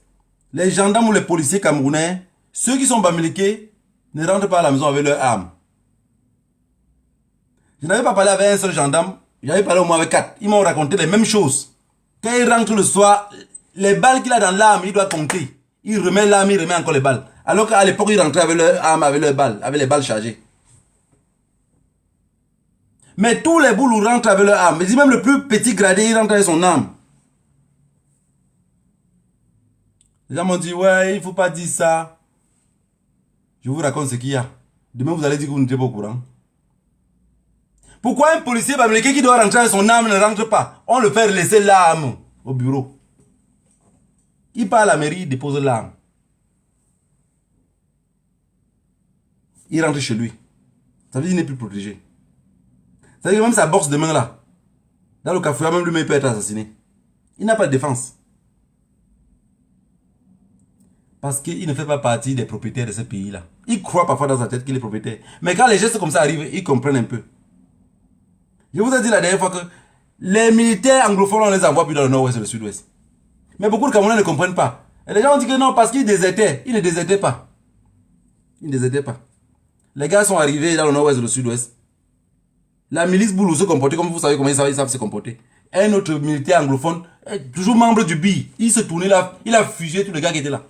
les gendarmes ou les policiers camerounais, ceux qui sont bamiliqués, ne rentrent pas à la maison avec leurs armes. Je n'avais pas parlé avec un seul gendarme, j'avais parlé au moins avec 4. Ils m'ont raconté les mêmes choses. Quand il rentre le soir, les balles qu'il a dans l'arme, il doit compter. Il remet l'arme, il remet encore les balles. Alors qu'à l'époque, il rentrait avec leurs armes, avec leurs balles, avec les balles chargées. Mais tous les boulots rentrent avec leur arme. Mais même le plus petit gradé, il rentre avec son arme. Les gens m'ont dit, ouais, il ne faut pas dire ça. Je vous raconte ce qu'il y a. Demain, vous allez dire que vous n'êtes pas au courant. Pourquoi un policier bamileke qui doit rentrer avec son arme ne rentre pas? On le fait laisser l'arme au bureau. Il part à la mairie, il dépose l'arme. Il rentre chez lui. Ça veut dire qu'il n'est plus protégé. Ça veut dire que même sa bourse de main là, dans le cafouillard, même lui-même peut être assassiné. Il n'a pas de défense. Parce qu'il ne fait pas partie des propriétaires de ce pays-là. Il croit parfois dans sa tête qu'il est propriétaire. Mais quand les gestes comme ça arrivent, ils comprennent un peu. Je vous ai dit la dernière fois que les militaires anglophones, on les envoie plus dans le nord-ouest et le sud-ouest. Mais beaucoup de Camerounais ne comprennent pas. Et les gens ont dit que non, parce qu'ils désertaient. Ils ne désertaient pas. Ils ne désertaient pas. Les gars sont arrivés dans le nord-ouest et le sud-ouest. La milice Boulou se comportait comme vous savez comment ils savent se comporter. Un autre militaire anglophone, toujours membre du BI, il se tournait là, il a fusillé tous les gars qui étaient là.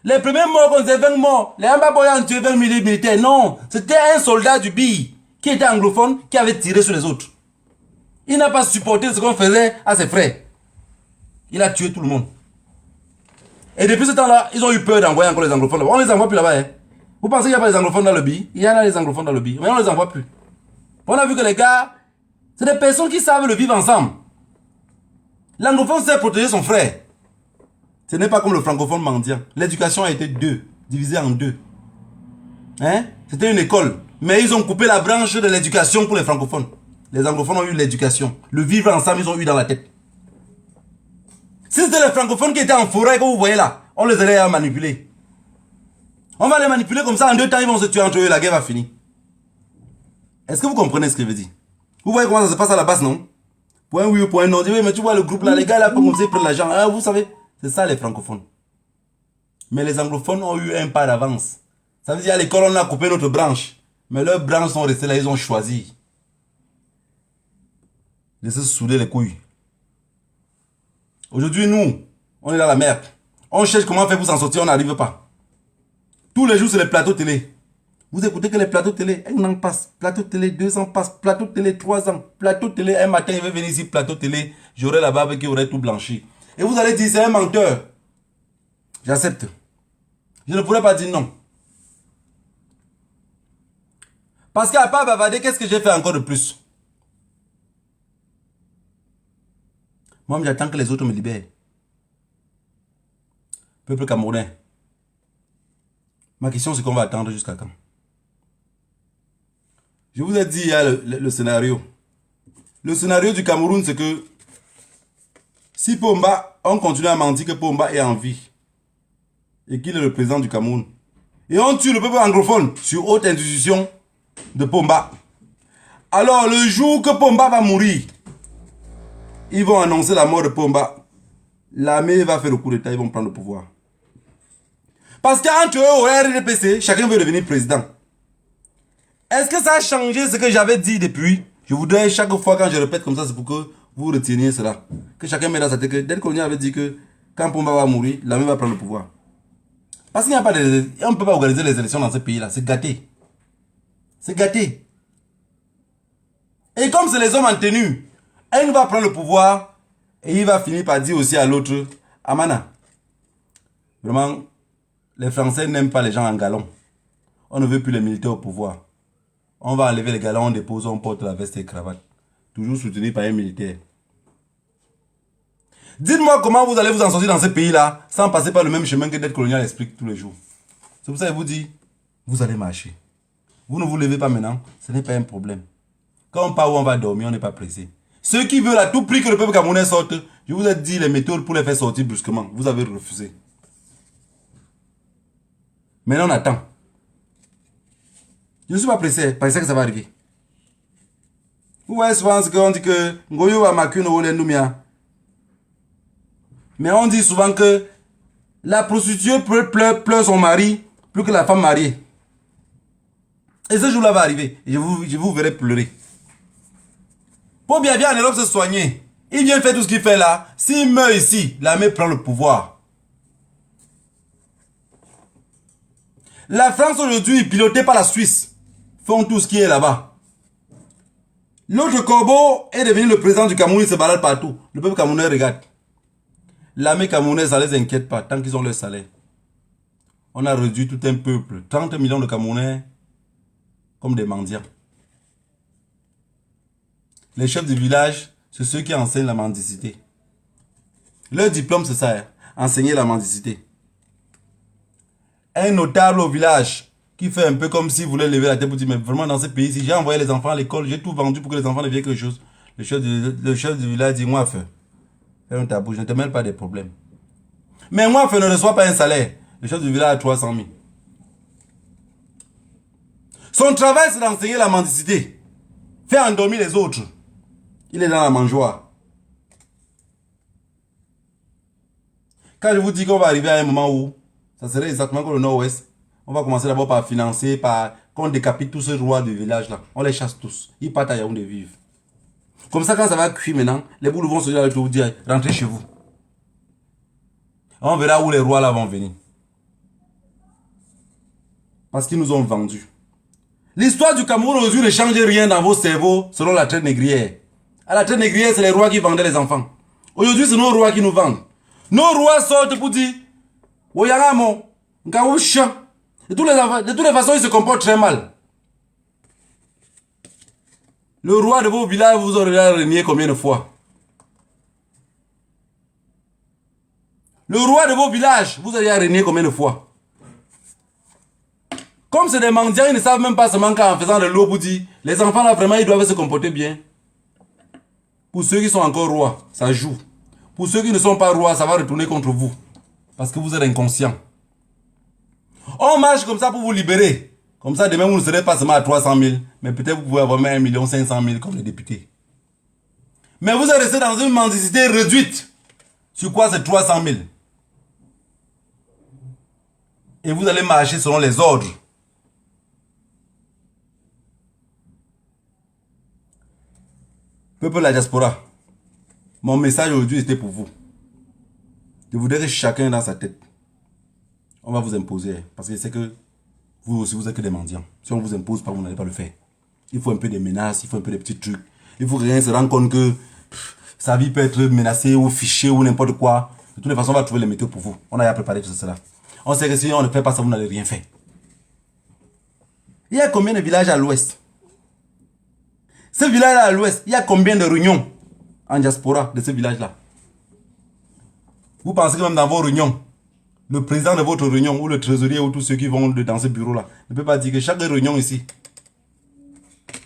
Les premiers morts, on disait 20 morts. Les Ambaboyans ont tué 20 militaires. Non, c'était un soldat du BI qui était anglophone qui avait tiré sur les autres. Il n'a pas supporté ce qu'on faisait à ses frères. Il a tué tout le monde. Et depuis ce temps-là, ils ont eu peur d'envoyer encore les anglophones là-bas. On les envoie plus là-bas. Hein. Vous pensez qu'il n'y a pas les anglophones dans le BI? Il y en a les anglophones dans le BI, mais on ne les envoie plus. On a vu que les gars, c'est des personnes qui savent le vivre ensemble. L'anglophone sait protéger son frère. Ce n'est pas comme le francophone mendiant. L'éducation a été divisée en deux. Hein? C'était une école. Mais ils ont coupé la branche de l'éducation pour les francophones. Les anglophones ont eu l'éducation. Le vivre ensemble, ils ont eu dans la tête. Si c'était les francophones qui étaient en forêt, que vous voyez là, on les allait à manipuler. On va les manipuler comme ça, en 2 temps, ils vont se tuer entre eux, la guerre va finir. Est-ce que vous comprenez ce que je veux dire? Vous voyez comment ça se passe à la base, non? Pour un oui ou pour un non. Oui, mais tu vois le groupe là, les gars là, comme ça, ils prennent l'argent. Ah, vous savez, c'est ça les francophones. Mais les anglophones ont eu un pas d'avance. Ça veut dire à l'école, on a coupé notre branche. Mais leurs branches sont restées là, ils ont choisi de se souder les couilles. Aujourd'hui, nous, on est dans la merde. On cherche comment faire pour s'en sortir, on n'arrive pas. Tous les jours, c'est les plateaux télé. Vous écoutez que les plateaux télé, un an passe, plateau télé, 2 ans passe, plateau télé, 3 ans, plateau télé, un matin, il va venir ici, plateau télé, j'aurai la barbe qui aurait tout blanchi. Et vous allez dire, c'est un menteur. J'accepte. Je ne pourrais pas dire non. Parce qu'à part bavarder, qu'est-ce que j'ai fait encore de plus? Moi, j'attends que les autres me libèrent. Peuple camerounais. Ma question, c'est qu'on va attendre jusqu'à quand? Je vous ai dit hier le scénario. Le scénario du Cameroun, c'est que si Pomba, on continue à mentir que Pomba est en vie et qu'il est le président du Cameroun, et on tue le peuple anglophone sur haute institution de Pomba, alors le jour que Pomba va mourir, ils vont annoncer la mort de Pomba. L'armée va faire le coup d'état, ils vont prendre le pouvoir. Parce qu'entre eux, au RDPC, chacun veut devenir président. Est-ce que ça a changé ce que j'avais dit depuis? Je voudrais chaque fois quand je répète comme ça, c'est pour que vous reteniez cela. Que chacun met dans sa tête que Del Colonial avait dit que quand Pomba va mourir, l'armée va prendre le pouvoir. Parce qu'il n'y a pas de... On ne peut pas organiser les élections dans ce pays-là. C'est gâté. C'est gâté. Et comme c'est les hommes en tenue, un va prendre le pouvoir et il va finir par dire aussi à l'autre, Amana, vraiment, les Français n'aiment pas les gens en galon. On ne veut plus les militaires au pouvoir. On va enlever les galons, on dépose, on porte la veste et cravate. Toujours soutenu par un militaire. Dites-moi comment vous allez vous en sortir dans ce pays-là sans passer par le même chemin que Del Colonial explique tous les jours. C'est pour ça que je vous dis, vous allez marcher. Vous ne vous levez pas maintenant, ce n'est pas un problème. Quand on part où on va dormir, on n'est pas pressé. Ceux qui veulent à tout prix que le peuple camerounais sorte, je vous ai dit les méthodes pour les faire sortir brusquement. Vous avez refusé. Maintenant on attend. Je ne suis pas pressé, parce que ça va arriver. Vous voyez souvent ce qu'on dit que Ngoyo va maquer nos Olendumia. Mais on dit souvent que la prostituée pleure son mari plus que la femme mariée. Et ce jour-là va arriver. Et je vous verrai pleurer. Pour bien en Europe se soigner. Il vient faire tout ce qu'il fait là. S'il meurt ici, l'armée prend le pouvoir. La France aujourd'hui, pilotée par la Suisse, font tout ce qui est là-bas. L'autre corbeau est devenu le président du Cameroun, il se balade partout. Le peuple camerounais regarde. L'armée camerounaise, ça ne les inquiète pas tant qu'ils ont leur salaire. On a réduit tout un peuple, 30 millions de Camerounais, comme des mendiants. Les chefs du village, c'est ceux qui enseignent la mendicité. Leur diplôme, c'est ça, hein, enseigner la mendicité. Un notable au village qui fait un peu comme s'il voulait lever la tête pour dire, mais vraiment dans ce pays-ci, j'ai envoyé les enfants à l'école, j'ai tout vendu pour que les enfants deviennent quelque chose. Le chef du village dit, moi, fais un tabou, je ne te mêle pas des problèmes. Mais moi, ne reçoit pas un salaire. Le chef du village a 300 000. Son travail, c'est d'enseigner la mendicité. Faire endormir les autres. Il est dans la mangeoire. Quand je vous dis qu'on va arriver à un moment où, ça serait exactement comme le Nord-Ouest, on va commencer d'abord par financer, par qu'on décapite tous ces rois du village là. On les chasse tous. Ils partent à Yaoundé vivre. Comme ça, quand ça va cuire maintenant, les boules vont se dire, je vous dire, rentrez chez vous. On verra où les rois là vont venir. Parce qu'ils nous ont vendus. L'histoire du Cameroun aujourd'hui ne change rien dans vos cerveaux selon la traite négrière. À la traite négrière, c'est les rois qui vendaient les enfants. Aujourd'hui, c'est nos rois qui nous vendent. Nos rois sortent pour dire, Oyangamo, Ngaoucha. De toutes les façons, ils se comportent très mal. Le roi de vos villages vous aura renié combien de fois? Le roi de vos villages, vous allez régner combien de fois? Comme c'est des mendiants, ils ne savent même pas seulement qu'en faisant de l'eau pour dire, les enfants là vraiment ils doivent se comporter bien. Pour ceux qui sont encore rois, ça joue. Pour ceux qui ne sont pas rois, ça va retourner contre vous. Parce que vous êtes inconscients. On marche comme ça pour vous libérer. Comme ça, demain, vous ne serez pas seulement à 300 000, mais peut-être vous pouvez avoir même 1 500 000 comme les députés. Mais vous êtes resté dans une mendicité réduite. Sur quoi c'est 300 000? Et vous allez marcher selon les ordres. Peuple de la diaspora, mon message aujourd'hui était pour vous. Je voudrais que chacun dans sa tête, on va vous imposer, parce que c'est que vous aussi, vous êtes que des mendiants. Si on ne vous impose pas, vous n'allez pas le faire. Il faut un peu des menaces, il faut un peu des petits trucs. Il faut que rien se rende compte que sa vie peut être menacée ou fichée ou n'importe quoi. De toutes les façons, on va trouver les méthodes pour vous. On a déjà préparé tout cela. On sait que si on ne fait pas ça, vous n'allez rien faire. Il y a combien de villages à l'ouest? Ce village-là à l'ouest, il y a combien de réunions en diaspora de ce village-là? Vous pensez que même dans vos réunions, le président de votre réunion ou le trésorier ou tous ceux qui vont dans ce bureau-là ne peut pas dire que chaque réunion ici,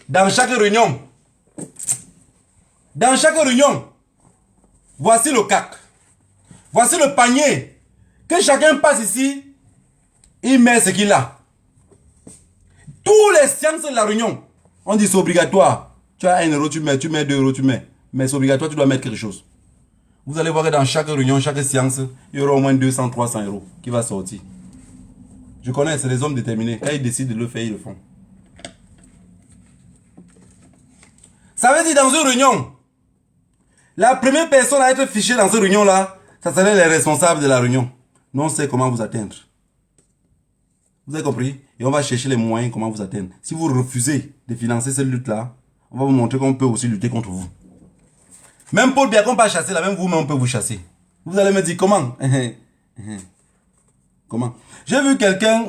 dans chaque réunion, voici le CAC, voici le panier, que chacun passe ici, il met ce qu'il a. Tous les séances de la réunion, on dit c'est obligatoire. Tu as 1 euro, tu mets 2 euros, tu mets. Mais c'est obligatoire, tu dois mettre quelque chose. Vous allez voir que dans chaque réunion, chaque séance, il y aura au moins 200, 300 euros qui va sortir. Je connais, c'est des hommes déterminés. Quand ils décident de le faire, ils le font. Ça veut dire dans une réunion, la première personne à être fichée dans cette réunion-là, ça serait les responsables de la réunion. Nous, on sait comment vous atteindre. Vous avez compris? Et on va chercher les moyens comment vous atteindre. Si vous refusez de financer cette lutte-là, on va vous montrer qu'on peut aussi lutter contre vous. Même Paul Biya qu'on peut chasser, là, même vous-même, on peut vous chasser. Vous allez me dire comment? Comment? J'ai vu quelqu'un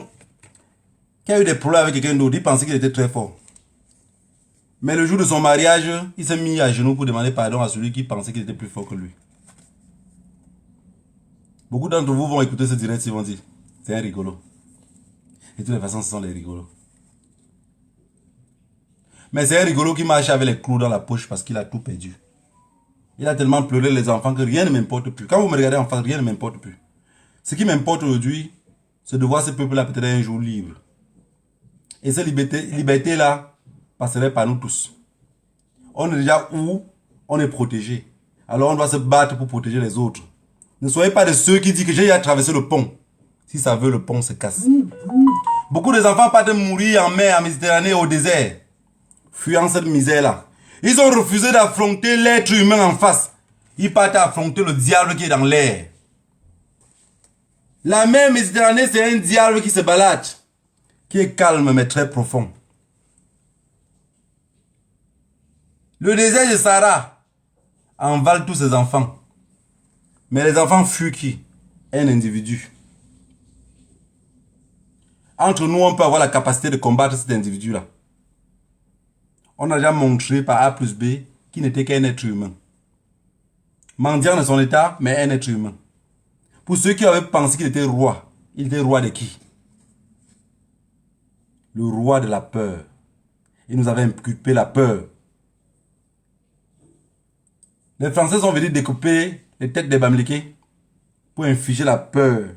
qui a eu des problèmes avec quelqu'un d'autre. Il pensait qu'il était très fort. Mais le jour de son mariage, il s'est mis à genoux pour demander pardon à celui qui pensait qu'il était plus fort que lui. Beaucoup d'entre vous vont écouter ce direct et vont dire, c'est un rigolo. Et de toutes les façons, ce sont les rigolos. Mais c'est un rigolo qui marche avec les clous dans la poche parce qu'il a tout perdu. Il a tellement pleuré les enfants que rien ne m'importe plus. Quand vous me regardez en face, rien ne m'importe plus. Ce qui m'importe aujourd'hui, c'est de voir ce peuple-là peut-être un jour libre. Et cette liberté-là passerait par nous tous. On est déjà où on est protégé. Alors on doit se battre pour protéger les autres. Ne soyez pas de ceux qui disent que j'ai à traverser le pont. Si ça veut, le pont se casse. Beaucoup des enfants partent mourir en mer, en Méditerranée, au désert. Fuyant cette misère-là. Ils ont refusé d'affronter l'être humain en face. Ils partent affronter le diable qui est dans l'air. La mer Méditerranée, c'est un diable qui se balade. Qui est calme mais très profond. Le désert de Sahara envale tous ses enfants. Mais les enfants fuient qui? Un individu. Entre nous, on peut avoir la capacité de combattre cet individu-là. On a déjà montré par A plus B qu'il n'était qu'un être humain. Mendiant de son état, mais un être humain. Pour ceux qui avaient pensé qu'il était roi, il était roi de qui? Le roi de la peur. Il nous avait inculpé la peur. Les Français sont venus découper les têtes des Bamileke pour infliger la peur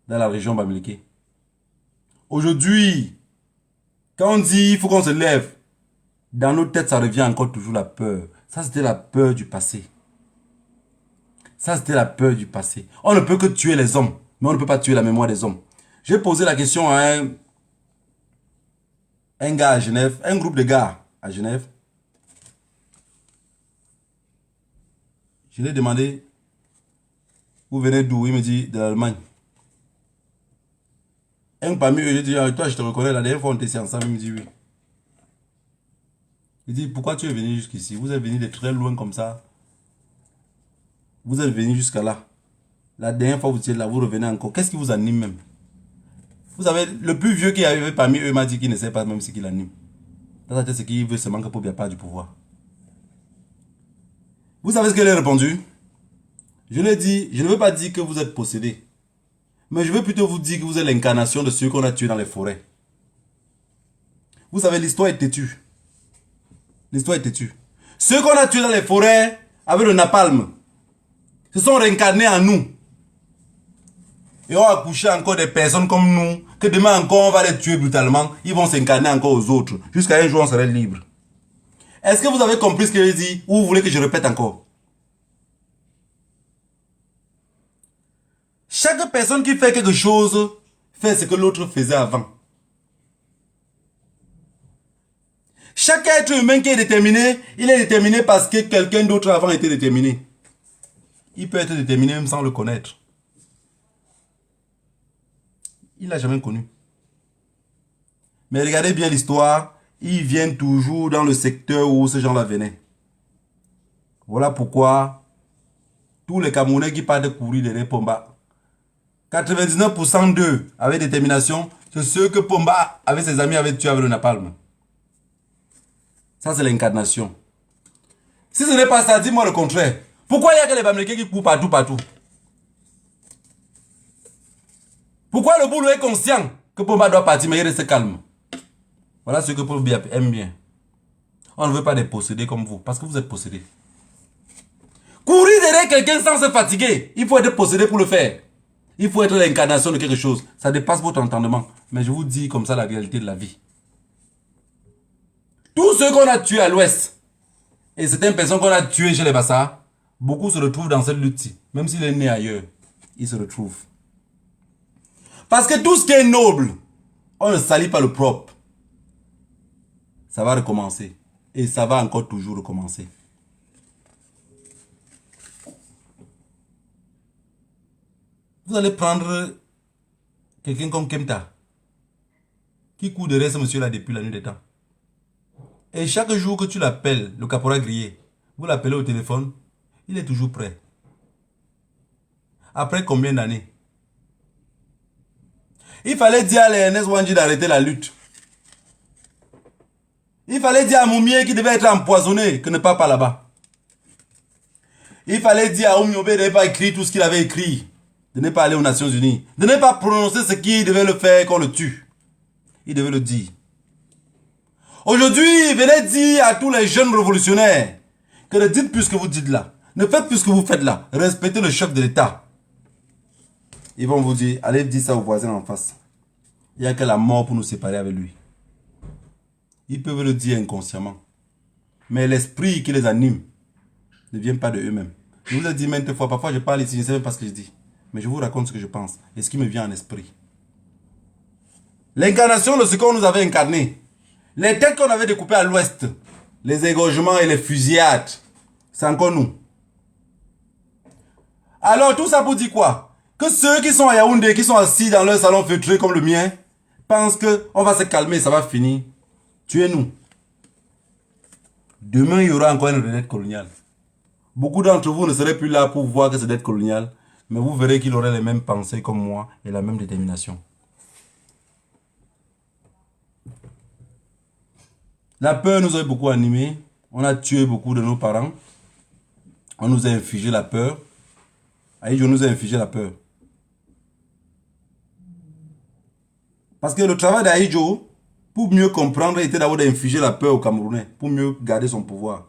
dans la région Bamileke. Aujourd'hui, quand on dit il faut qu'on se lève, dans nos têtes, ça revient encore toujours la peur. Ça, c'était la peur du passé. Ça, c'était la peur du passé. On ne peut que tuer les hommes, mais on ne peut pas tuer la mémoire des hommes. J'ai posé la question à un gars à Genève, un groupe de gars à Genève. Je lui ai demandé, vous venez d'où? Il me dit, de l'Allemagne. Un parmi eux, j'ai dit, ah, toi, je te reconnais, la dernière fois, on était ensemble. Il me dit, oui. Il dit, pourquoi tu es venu jusqu'ici? Vous êtes venu de très loin comme ça. Vous êtes venu jusqu'à là. La dernière fois, vous étiez là, vous revenez encore. Qu'est-ce qui vous anime même? Vous savez, le plus vieux qui est arrivé parmi eux m'a dit qu'il ne sait pas même ce qui l'anime. Dans sa tête, c'est qu'il veut seulement que Paul Biya parte du pouvoir. Vous savez ce qu'elle a répondu? Je l'ai dit, je ne veux pas dire que vous êtes possédé. Mais je veux plutôt vous dire que vous êtes l'incarnation de ceux qu'on a tués dans les forêts. Vous savez, l'histoire est têtue. L'histoire est têtue. Ceux qu'on a tués dans les forêts avec le napalm se sont réincarnés en nous. Et on va coucher encore des personnes comme nous, que demain encore on va les tuer brutalement. Ils vont s'incarner encore aux autres. Jusqu'à un jour on serait libre. Est-ce que vous avez compris ce que je dis? Ou vous voulez que je répète encore? Chaque personne qui fait quelque chose fait ce que l'autre faisait avant. Chaque être humain qui est déterminé, il est déterminé parce que quelqu'un d'autre avant était déterminé. Il peut être déterminé même sans le connaître. Il ne l'a jamais connu. Mais regardez bien l'histoire, ils viennent toujours dans le secteur où ces gens-là venaient. Voilà pourquoi tous les Camerounais qui partent courir derrière Pomba, 99% d'eux avec détermination, c'est ceux que Pomba avec ses amis avaient tué avec le napalm. Ça c'est l'incarnation. Si ce n'est pas ça, dis-moi le contraire. Pourquoi il n'y a que les Bamileke qui courent partout, partout? Pourquoi le boulot est conscient que Pomba doit partir, mais il reste calme? Voilà ce que Pomba aime bien. On ne veut pas des possédés comme vous, parce que vous êtes possédés. Courir derrière quelqu'un sans se fatiguer, il faut être possédé pour le faire. Il faut être l'incarnation de quelque chose. Ça dépasse votre entendement. Mais je vous dis comme ça la réalité de la vie. Tous ceux qu'on a tués à l'ouest, et certaines personnes qu'on a tuées chez les Bassa, beaucoup se retrouvent dans cette lutte-ci. Même s'il est né ailleurs, il se retrouve. Parce que tout ce qui est noble, on ne salit pas le propre. Ça va recommencer. Et ça va encore toujours recommencer. Vous allez prendre quelqu'un comme Kemta, qui court derrière ce monsieur-là depuis la nuit des temps. Et chaque jour que tu l'appelles, le caporal grillé, vous l'appelez au téléphone, il est toujours prêt. Après combien d'années? Il fallait dire à Ernest Wanji d'arrêter la lutte. Il fallait dire à Moumié qui devait être empoisonné que ne part pas là-bas. Il fallait dire à Oumiobe de ne pas écrire tout ce qu'il avait écrit. De ne pas aller aux Nations Unies. De ne pas prononcer ce qu'il devait le faire qu'on le tue. Il devait le dire. Aujourd'hui, venez dire à tous les jeunes révolutionnaires que ne dites plus ce que vous dites là. Ne faites plus ce que vous faites là. Respectez le chef de l'État. Ils vont vous dire, allez dire ça aux voisins en face. Il n'y a que la mort pour nous séparer avec lui. Ils peuvent le dire inconsciemment. Mais l'esprit qui les anime ne vient pas de eux-mêmes. Je vous ai dit maintes fois, parfois je parle ici, je ne sais même pas ce que je dis. Mais je vous raconte ce que je pense et ce qui me vient en esprit. L'incarnation de ce qu'on nous avait incarné. Les têtes qu'on avait découpées à l'ouest. Les égorgements et les fusillades. C'est encore nous. Alors tout ça pour dire quoi? Que ceux qui sont à Yaoundé, qui sont assis dans leur salon feutré comme le mien, pensent qu'on va se calmer, ça va finir. Tuez-nous. Demain, il y aura encore une dette coloniale. Beaucoup d'entre vous ne seraient plus là pour voir que c'est dette coloniale, mais vous verrez qu'il aurait les mêmes pensées comme moi et la même détermination. La peur nous a beaucoup animés. On a tué beaucoup de nos parents. On nous a infligé la peur. Aïdjo nous a infligé la peur. Parce que le travail d'Aïdjo, pour mieux comprendre, était d'abord d'infliger la peur aux Camerounais, pour mieux garder son pouvoir.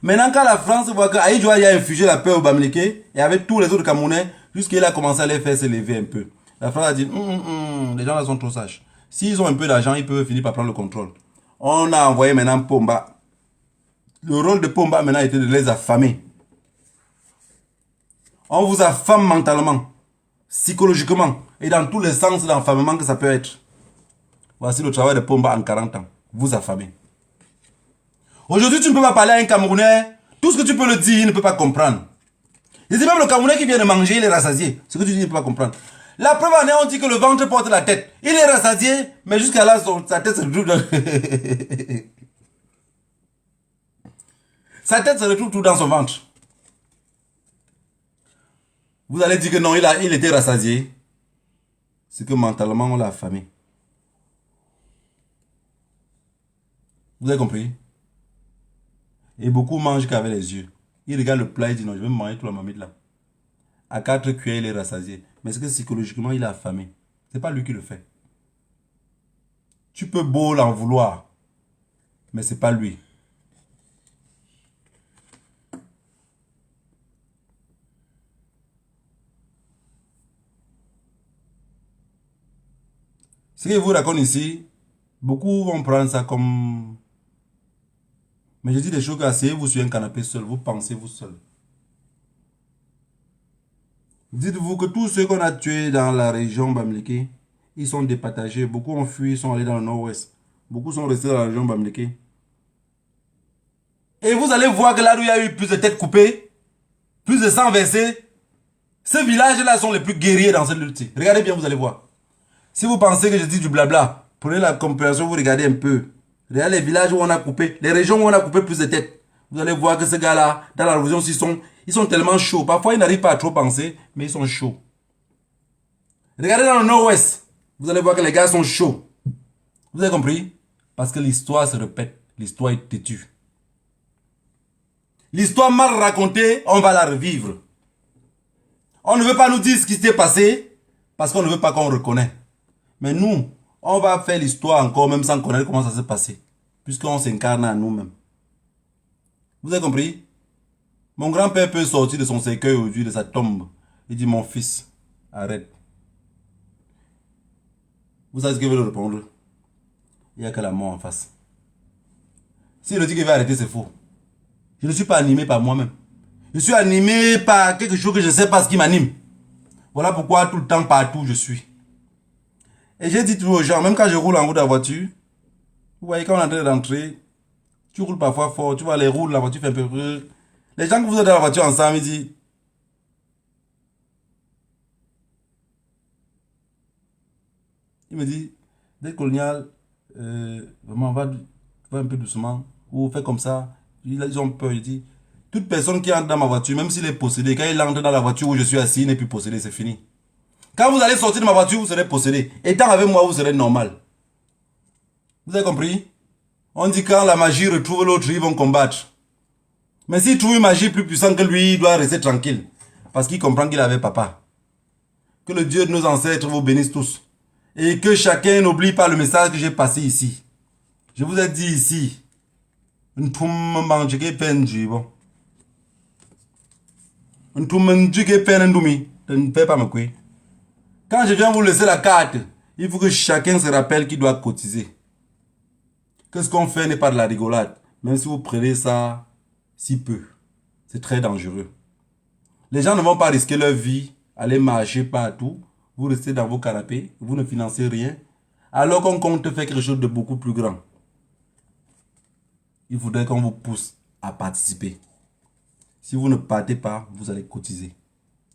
Maintenant, quand la France voit qu'Aïdjo a infligé la peur aux Bamileke, et avec tous les autres Camerounais, jusqu'il a commencé à les faire se lever un peu. La France a dit, les gens là sont trop sages. S'ils ont un peu d'argent, ils peuvent finir par prendre le contrôle. On a envoyé maintenant Pomba. Le rôle de Pomba maintenant était de les affamer. On vous affame mentalement, psychologiquement, et dans tous les sens d'enfamement que ça peut être. Voici le travail de Pomba en 40 ans. Vous affamer. Aujourd'hui, tu ne peux pas parler à un Camerounais. Tout ce que tu peux le dire, il ne peut pas comprendre. Je dis même le Camerounais qui vient de manger, il est rassasié. Ce que tu dis, il ne peut pas comprendre. La preuve en est, on dit que le ventre porte la tête. Il est rassasié, mais jusqu'à là, sa tête se retrouve dans... Sa tête se retrouve tout dans son ventre. Vous allez dire que non, il était rassasié. C'est que mentalement, on l'a affamé. Vous avez compris? Et beaucoup mangent qu'avec les yeux. Ils regardent le plat et disent non, je vais me manger toute la marmite là. À 4 cuillères, il est rassasié. Mais c'est que psychologiquement, il est affamé. C'est pas lui qui le fait. Tu peux beau l'en vouloir, mais c'est pas lui. Ce que je vous raconte ici, beaucoup vont prendre ça comme... Mais je dis des choses que asseyez-vous sur un canapé seul, vous pensez vous seul. Dites-vous que tous ceux qu'on a tués dans la région Bamileke, ils sont départagés. Beaucoup ont fui, ils sont allés dans le nord-ouest. Beaucoup sont restés dans la région Bamileke. Et vous allez voir que là où il y a eu plus de têtes coupées, plus de sang versé, ces villages-là sont les plus guerriers dans cette lutte. Regardez bien, vous allez voir. Si vous pensez que je dis du blabla, prenez la compréhension, vous regardez un peu. Regardez les villages où on a coupé, les régions où on a coupé plus de têtes. Vous allez voir que ces gars-là, dans la révolution, ils sont tellement chauds. Parfois, ils n'arrivent pas à trop penser, mais ils sont chauds. Regardez dans le nord-ouest. Vous allez voir que les gars sont chauds. Vous avez compris? Parce que l'histoire se répète. L'histoire est têtue. L'histoire mal racontée, on va la revivre. On ne veut pas nous dire ce qui s'est passé parce qu'on ne veut pas qu'on reconnaisse. Mais nous, on va faire l'histoire encore même sans connaître comment ça s'est passé. Puisqu'on s'incarne à nous-mêmes. Vous avez compris? Mon grand-père peut sortir de son cercueil aujourd'hui, de sa tombe. Il dit, mon fils, arrête. Vous savez ce qu'il veut répondre? Il n'y a que la mort en face. S'il dit qu'il va arrêter, c'est faux. Je ne suis pas animé par moi-même. Je suis animé par quelque chose que je ne sais pas ce qui m'anime. Voilà pourquoi tout le temps, partout, je suis. Et j'ai dit toujours aux gens, même quand je roule en route de la voiture, vous voyez, quand on est en train d'entrer, tu roules parfois fort, tu vois les roues, la voiture fait un peu... Les gens que vous êtes dans la voiture ensemble, ils disent... Il me dit, dès colonial, vraiment, va un peu doucement, ou fais comme ça. Ils ont peur, il dit, toute personne qui entre dans ma voiture, même s'il est possédé, quand il entre dans la voiture où je suis assis, il n'est plus possédé, c'est fini. Quand vous allez sortir de ma voiture, vous serez possédé. Étant avec moi, vous serez normal. Vous avez compris? On dit quand la magie retrouve l'autre, ils vont combattre. Mais s'il trouve une magie plus puissante que lui, il doit rester tranquille. Parce qu'il comprend qu'il avait papa. Que le Dieu de nos ancêtres vous bénisse tous. Et que chacun n'oublie pas le message que j'ai passé ici. Je vous ai dit ici. Quand je viens vous laisser la carte, il faut que chacun se rappelle qu'il doit cotiser. Que ce qu'on fait n'est pas de la rigolade. Même si vous prenez ça si peu. C'est très dangereux. Les gens ne vont pas risquer leur vie, aller marcher partout. Vous restez dans vos canapés, vous ne financez rien. Alors qu'on compte faire quelque chose de beaucoup plus grand. Il faudrait qu'on vous pousse à participer. Si vous ne partez pas, vous allez cotiser.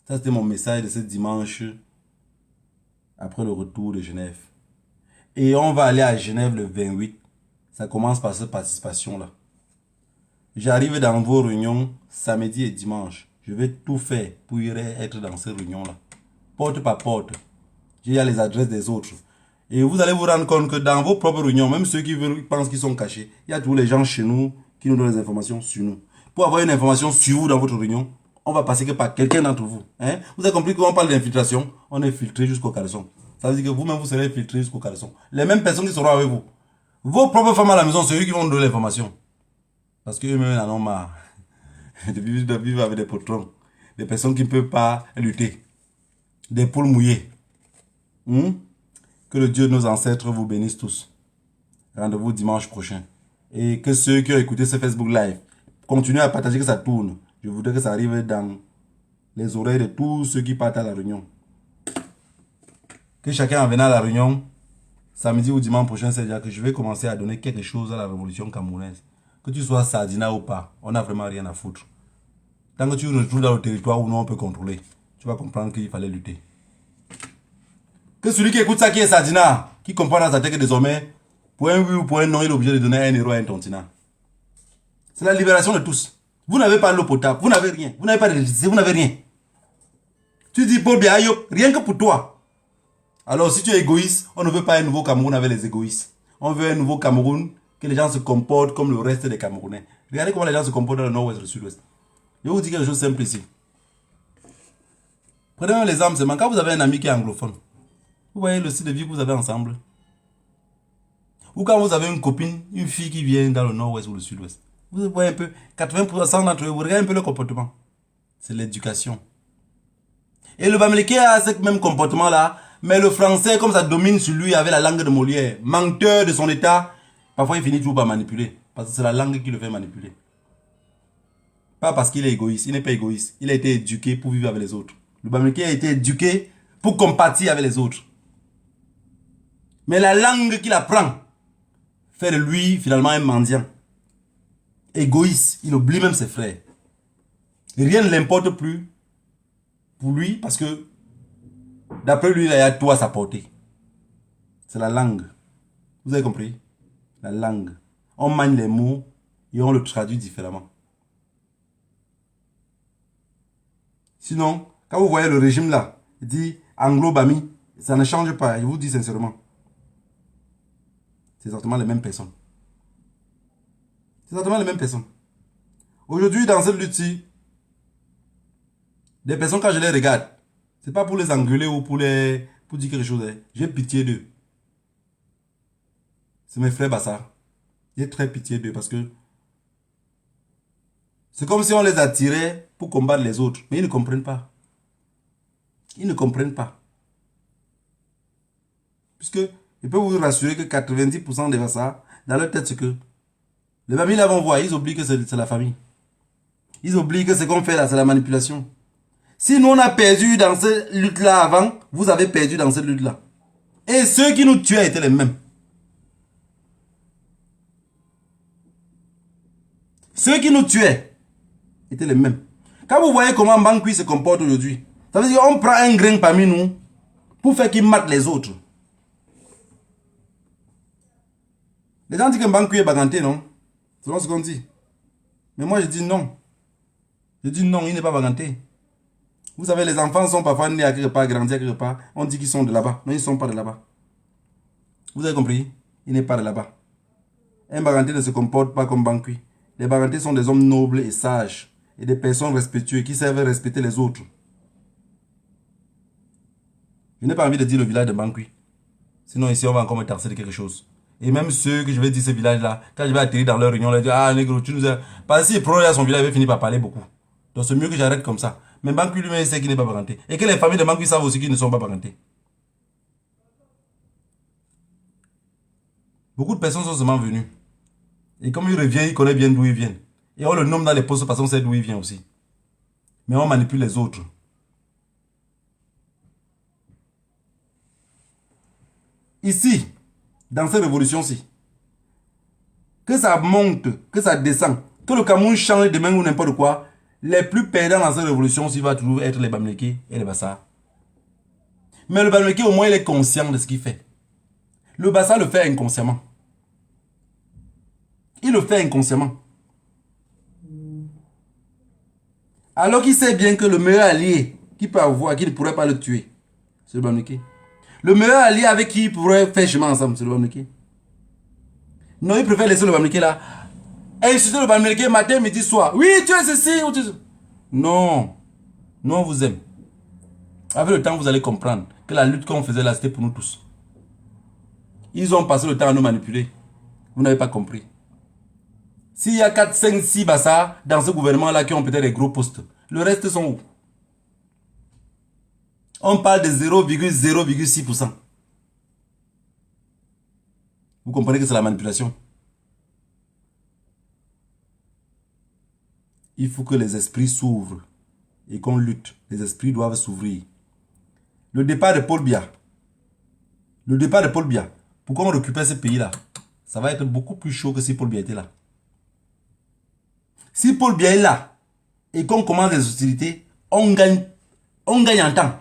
Ça, c'était mon message de ce dimanche après le retour de Genève. Et on va aller à Genève le 28. Ça commence par cette participation-là. J'arrive dans vos réunions samedi et dimanche. Je vais tout faire pour y être dans ces réunions-là. Porte par porte. J'ai les adresses des autres. Et vous allez vous rendre compte que dans vos propres réunions, même ceux qui pensent qu'ils sont cachés, il y a tous les gens chez nous qui nous donnent des informations sur nous. Pour avoir une information sur vous dans votre réunion, on va passer que par quelqu'un d'entre vous. Hein? Vous avez compris qu'on parle d'infiltration, on est filtré jusqu'au caleçon. Ça veut dire que vous-même, vous serez filtré jusqu'au caleçon. Les mêmes personnes qui seront avec vous. Vos propres femmes à la maison, c'est eux qui vont donner l'information. Parce qu'eux-mêmes en ont marre de vivre avec des potrons. Des personnes qui ne peuvent pas lutter. Des poules mouillées. Que le Dieu de nos ancêtres vous bénisse tous. Rendez-vous dimanche prochain. Et que ceux qui ont écouté ce Facebook Live, continuez à partager que ça tourne. Je voudrais que ça arrive dans les oreilles de tous ceux qui partent à la réunion. Que chacun en venant à la réunion, samedi ou dimanche prochain, c'est-à-dire que je vais commencer à donner quelque chose à la révolution camerounaise. Que tu sois Sardina ou pas, on n'a vraiment rien à foutre. Tant que tu te retrouves dans le territoire où nous on peut contrôler, tu vas comprendre qu'il fallait lutter. Que celui qui écoute ça qui est Sardina, qui comprend dans sa tête que désormais, pour un oui ou pour un non, il est obligé de donner 1 euro à un tontina. C'est la libération de tous. Vous n'avez pas l'eau potable, vous n'avez rien, vous n'avez pas d'électricité, vous n'avez rien. Tu dis Paul Biayo, rien que pour toi. Alors si tu es égoïste, on ne veut pas un nouveau Cameroun avec les égoïstes. On veut un nouveau Cameroun, que les gens se comportent comme le reste des Camerounais. Regardez comment les gens se comportent dans le nord-ouest et le sud-ouest. Je vais vous dire quelque chose de simple ici. Prenez un exemple seulement. Quand vous avez un ami qui est anglophone, vous voyez le style de vie que vous avez ensemble. Ou quand vous avez une copine, une fille qui vient dans le nord-ouest ou le sud-ouest. Vous voyez un peu, 80% d'entre eux, vous regardez un peu le comportement. C'est l'éducation. Et le Bamileke a ce même comportement-là, mais le français, comme ça domine sur lui avec la langue de Molière, menteur de son état, parfois il finit toujours par manipuler. Parce que c'est la langue qui le fait manipuler. Pas parce qu'il est égoïste, il n'est pas égoïste. Il a été éduqué pour vivre avec les autres. Le Bamileke a été éduqué pour compatir avec les autres. Mais la langue qu'il apprend fait de lui finalement un mendiant. Égoïste, il oublie même ses frères. Rien ne l'importe plus pour lui parce que d'après lui, il a tout à sa portée. C'est la langue. Vous avez compris? La langue. On manie les mots et on le traduit différemment. Sinon, quand vous voyez le régime là, il dit Anglo-Bami, ça ne change pas, je vous dis sincèrement. C'est exactement les mêmes personnes. C'est exactement les mêmes personnes. Aujourd'hui, dans cette lutte-ci, des personnes, quand je les regarde, c'est pas pour les engueuler ou pour dire quelque chose. J'ai pitié d'eux. C'est mes frères Bassa. J'ai très pitié d'eux parce que c'est comme si on les attirait pour combattre les autres. Mais ils ne comprennent pas. Ils ne comprennent pas. Puisque je peux vous rassurer que 90% des Bassa, dans leur tête, c'est que les familles là vont voir, ils oublient que c'est la famille. Ils oublient que ce qu'on fait là, c'est la manipulation. Si nous on a perdu dans cette lutte-là avant, vous avez perdu dans cette lutte-là. Et ceux qui nous tuaient étaient les mêmes. Ceux qui nous tuaient étaient les mêmes. Quand vous voyez comment Bankui se comporte aujourd'hui, ça veut dire qu'on prend un grain parmi nous pour faire qu'il mate les autres. Les gens disent que Bankui est baganté, non? C'est ce qu'on dit. Mais moi je dis non. Je dis non, il n'est pas baganté. Vous savez, les enfants sont parfois nés à quelque part, grandis à quelque part. On dit qu'ils sont de là-bas. Mais ils ne sont pas de là-bas. Vous avez compris? Il n'est pas de là-bas. Un baganté ne se comporte pas comme Bankui. Les bagantés sont des hommes nobles et sages. Et des personnes respectueuses qui savent respecter les autres. Je n'ai pas envie de dire le village de Bankui. Sinon ici on va encore me tarser de quelque chose. Et même ceux que je vais dire ce village-là, quand je vais atterrir dans leur réunion, on va dire, ah négro, tu nous as... Parce que si il à son village, il va finir par parler beaucoup. Donc c'est mieux que j'arrête comme ça. Mais Bankui lui-même sait qu'il n'est pas baganté. Et que les familles de Bankui savent aussi qu'ils ne sont pas bagantés. Beaucoup de personnes sont seulement venues. Et comme il revient, il connaît bien d'où ils viennent. Et on le nomme dans les postes parce qu'on sait d'où il vient aussi. Mais on manipule les autres. Ici, dans cette révolution-ci, que ça monte, que ça descend, que le Cameroun change demain ou n'importe quoi, les plus perdants dans cette révolution-ci va toujours être les Bamileke et les Bassa. Mais le Bamileke, au moins, il est conscient de ce qu'il fait. Le Bassa le fait inconsciemment. Il le fait inconsciemment. Alors qu'il sait bien que le meilleur allié qu'il peut avoir, qui ne pourrait pas le tuer, c'est le Bamileke. Le meilleur allié avec qui il pourrait faire chemin ensemble, c'est le Bamileke. Non, il préfère laisser le Bamileke là. Insulter le Bamileke matin, midi, soir. Oui, tu es ceci ou tu... Non. Nous, on vous aime. Avec le temps, vous allez comprendre que la lutte qu'on faisait là, c'était pour nous tous. Ils ont passé le temps à nous manipuler. Vous n'avez pas compris. S'il y a 4, 5, 6 Bassa dans ce gouvernement-là qui ont peut-être des gros postes, le reste sont où? On parle de 0,0,6%. Vous comprenez que c'est la manipulation. Il faut que les esprits s'ouvrent et qu'on lutte. Les esprits doivent s'ouvrir. Le départ de Paul Biya. Le départ de Paul Biya. Pour qu'on récupère ce pays-là, ça va être beaucoup plus chaud que si Paul Biya était là. Si Paul Biya est là et qu'on commence les hostilités, on gagne en temps.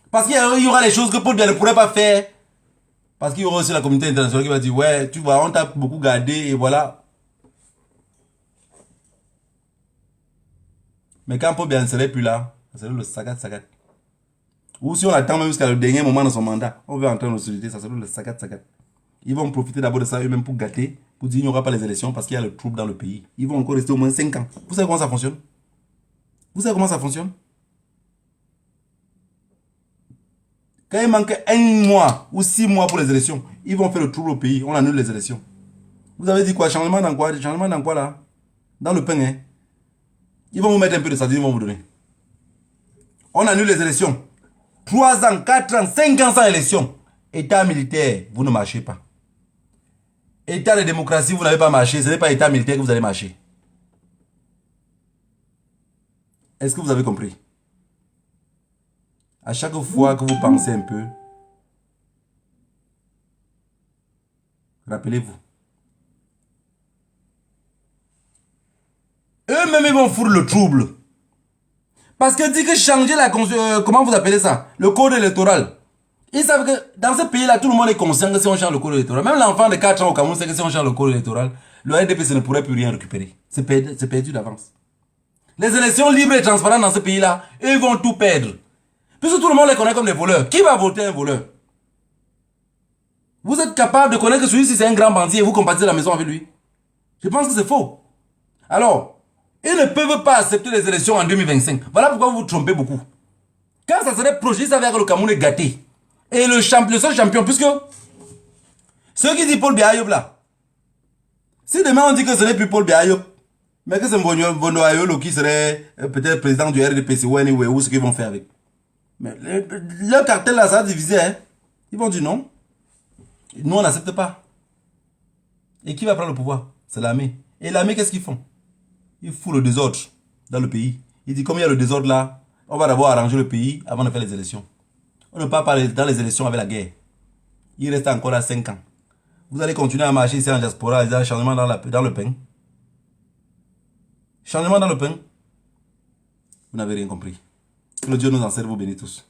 Parce qu'il y aura les choses que Paul Biya ne pourrait pas faire. Parce qu'il y aura aussi la communauté internationale qui va dire, ouais, tu vois, on t'a beaucoup gardé et voilà. Mais quand Paul Biya ne serait plus là, ça serait le sagat. Ou si on attend même jusqu'à le dernier moment de son mandat, on veut entrer en hostilité, ça serait le sagat. Ils vont profiter d'abord de ça eux-mêmes pour gâter, pour dire qu'il n'y aura pas les élections parce qu'il y a le trouble dans le pays. Ils vont encore rester au moins 5 ans. Vous savez comment ça fonctionne? Vous savez comment ça fonctionne? Quand il manque 1 mois ou 6 mois pour les élections, ils vont faire le tour au pays. On annule les élections. Vous avez dit quoi? Changement dans quoi? Changement dans quoi là? Dans le pain, hein? Ils vont vous mettre un peu de sardine, ils vont vous donner. On annule les élections. 3 ans, 4 ans, 5 ans sans élection. État militaire, vous ne marchez pas. État de démocratie, vous n'avez pas marché. Ce n'est pas état militaire que vous allez marcher. Est-ce que vous avez compris? À chaque fois que vous pensez un peu, rappelez-vous. Eux-mêmes, ils vont foutre le trouble. Parce que dit que changer la constitution, comment vous appelez ça? Le code électoral. Ils savent que dans ce pays-là, tout le monde est conscient que si on change le code électoral, même l'enfant de 4 ans au Cameroun sait que si on change le code électoral, le RDPC ne pourrait plus rien récupérer. C'est perdu d'avance. Les élections libres et transparentes dans ce pays-là, ils vont tout perdre. Puisque tout le monde les connaît comme des voleurs. Qui va voter un voleur? Vous êtes capable de connaître que celui-ci c'est un grand bandit et vous compartissez la maison avec lui? Je pense que c'est faux. Alors, ils ne peuvent pas accepter les élections en 2025. Voilà pourquoi vous vous trompez beaucoup. Quand ça serait proche, ils savaient que le Cameroun est gâté. Et le seul champion, puisque ceux qui disent Paul Biayop là, si demain on dit que ce n'est plus Paul Biayop, mais que c'est Mbondo Ayolo qui serait peut-être président du RDPC ou anyway, où ce qu'ils vont faire avec. Mais le cartel là, ça a divisé. Hein. Ils vont dire non. Nous, on n'accepte pas. Et qui va prendre le pouvoir? C'est l'armée. Et l'armée, qu'est-ce qu'ils font? Ils foutent le désordre dans le pays. Ils disent, comme il y a le désordre là, on va d'abord arranger le pays avant de faire les élections. On ne part pas dans les élections avec la guerre. Il reste encore là 5 ans. Vous allez continuer à marcher ici en diaspora, il y a un changement dans le pain. Changement dans le pain. Vous n'avez rien compris. Que le Dieu nous en serve, vous bénisse tous.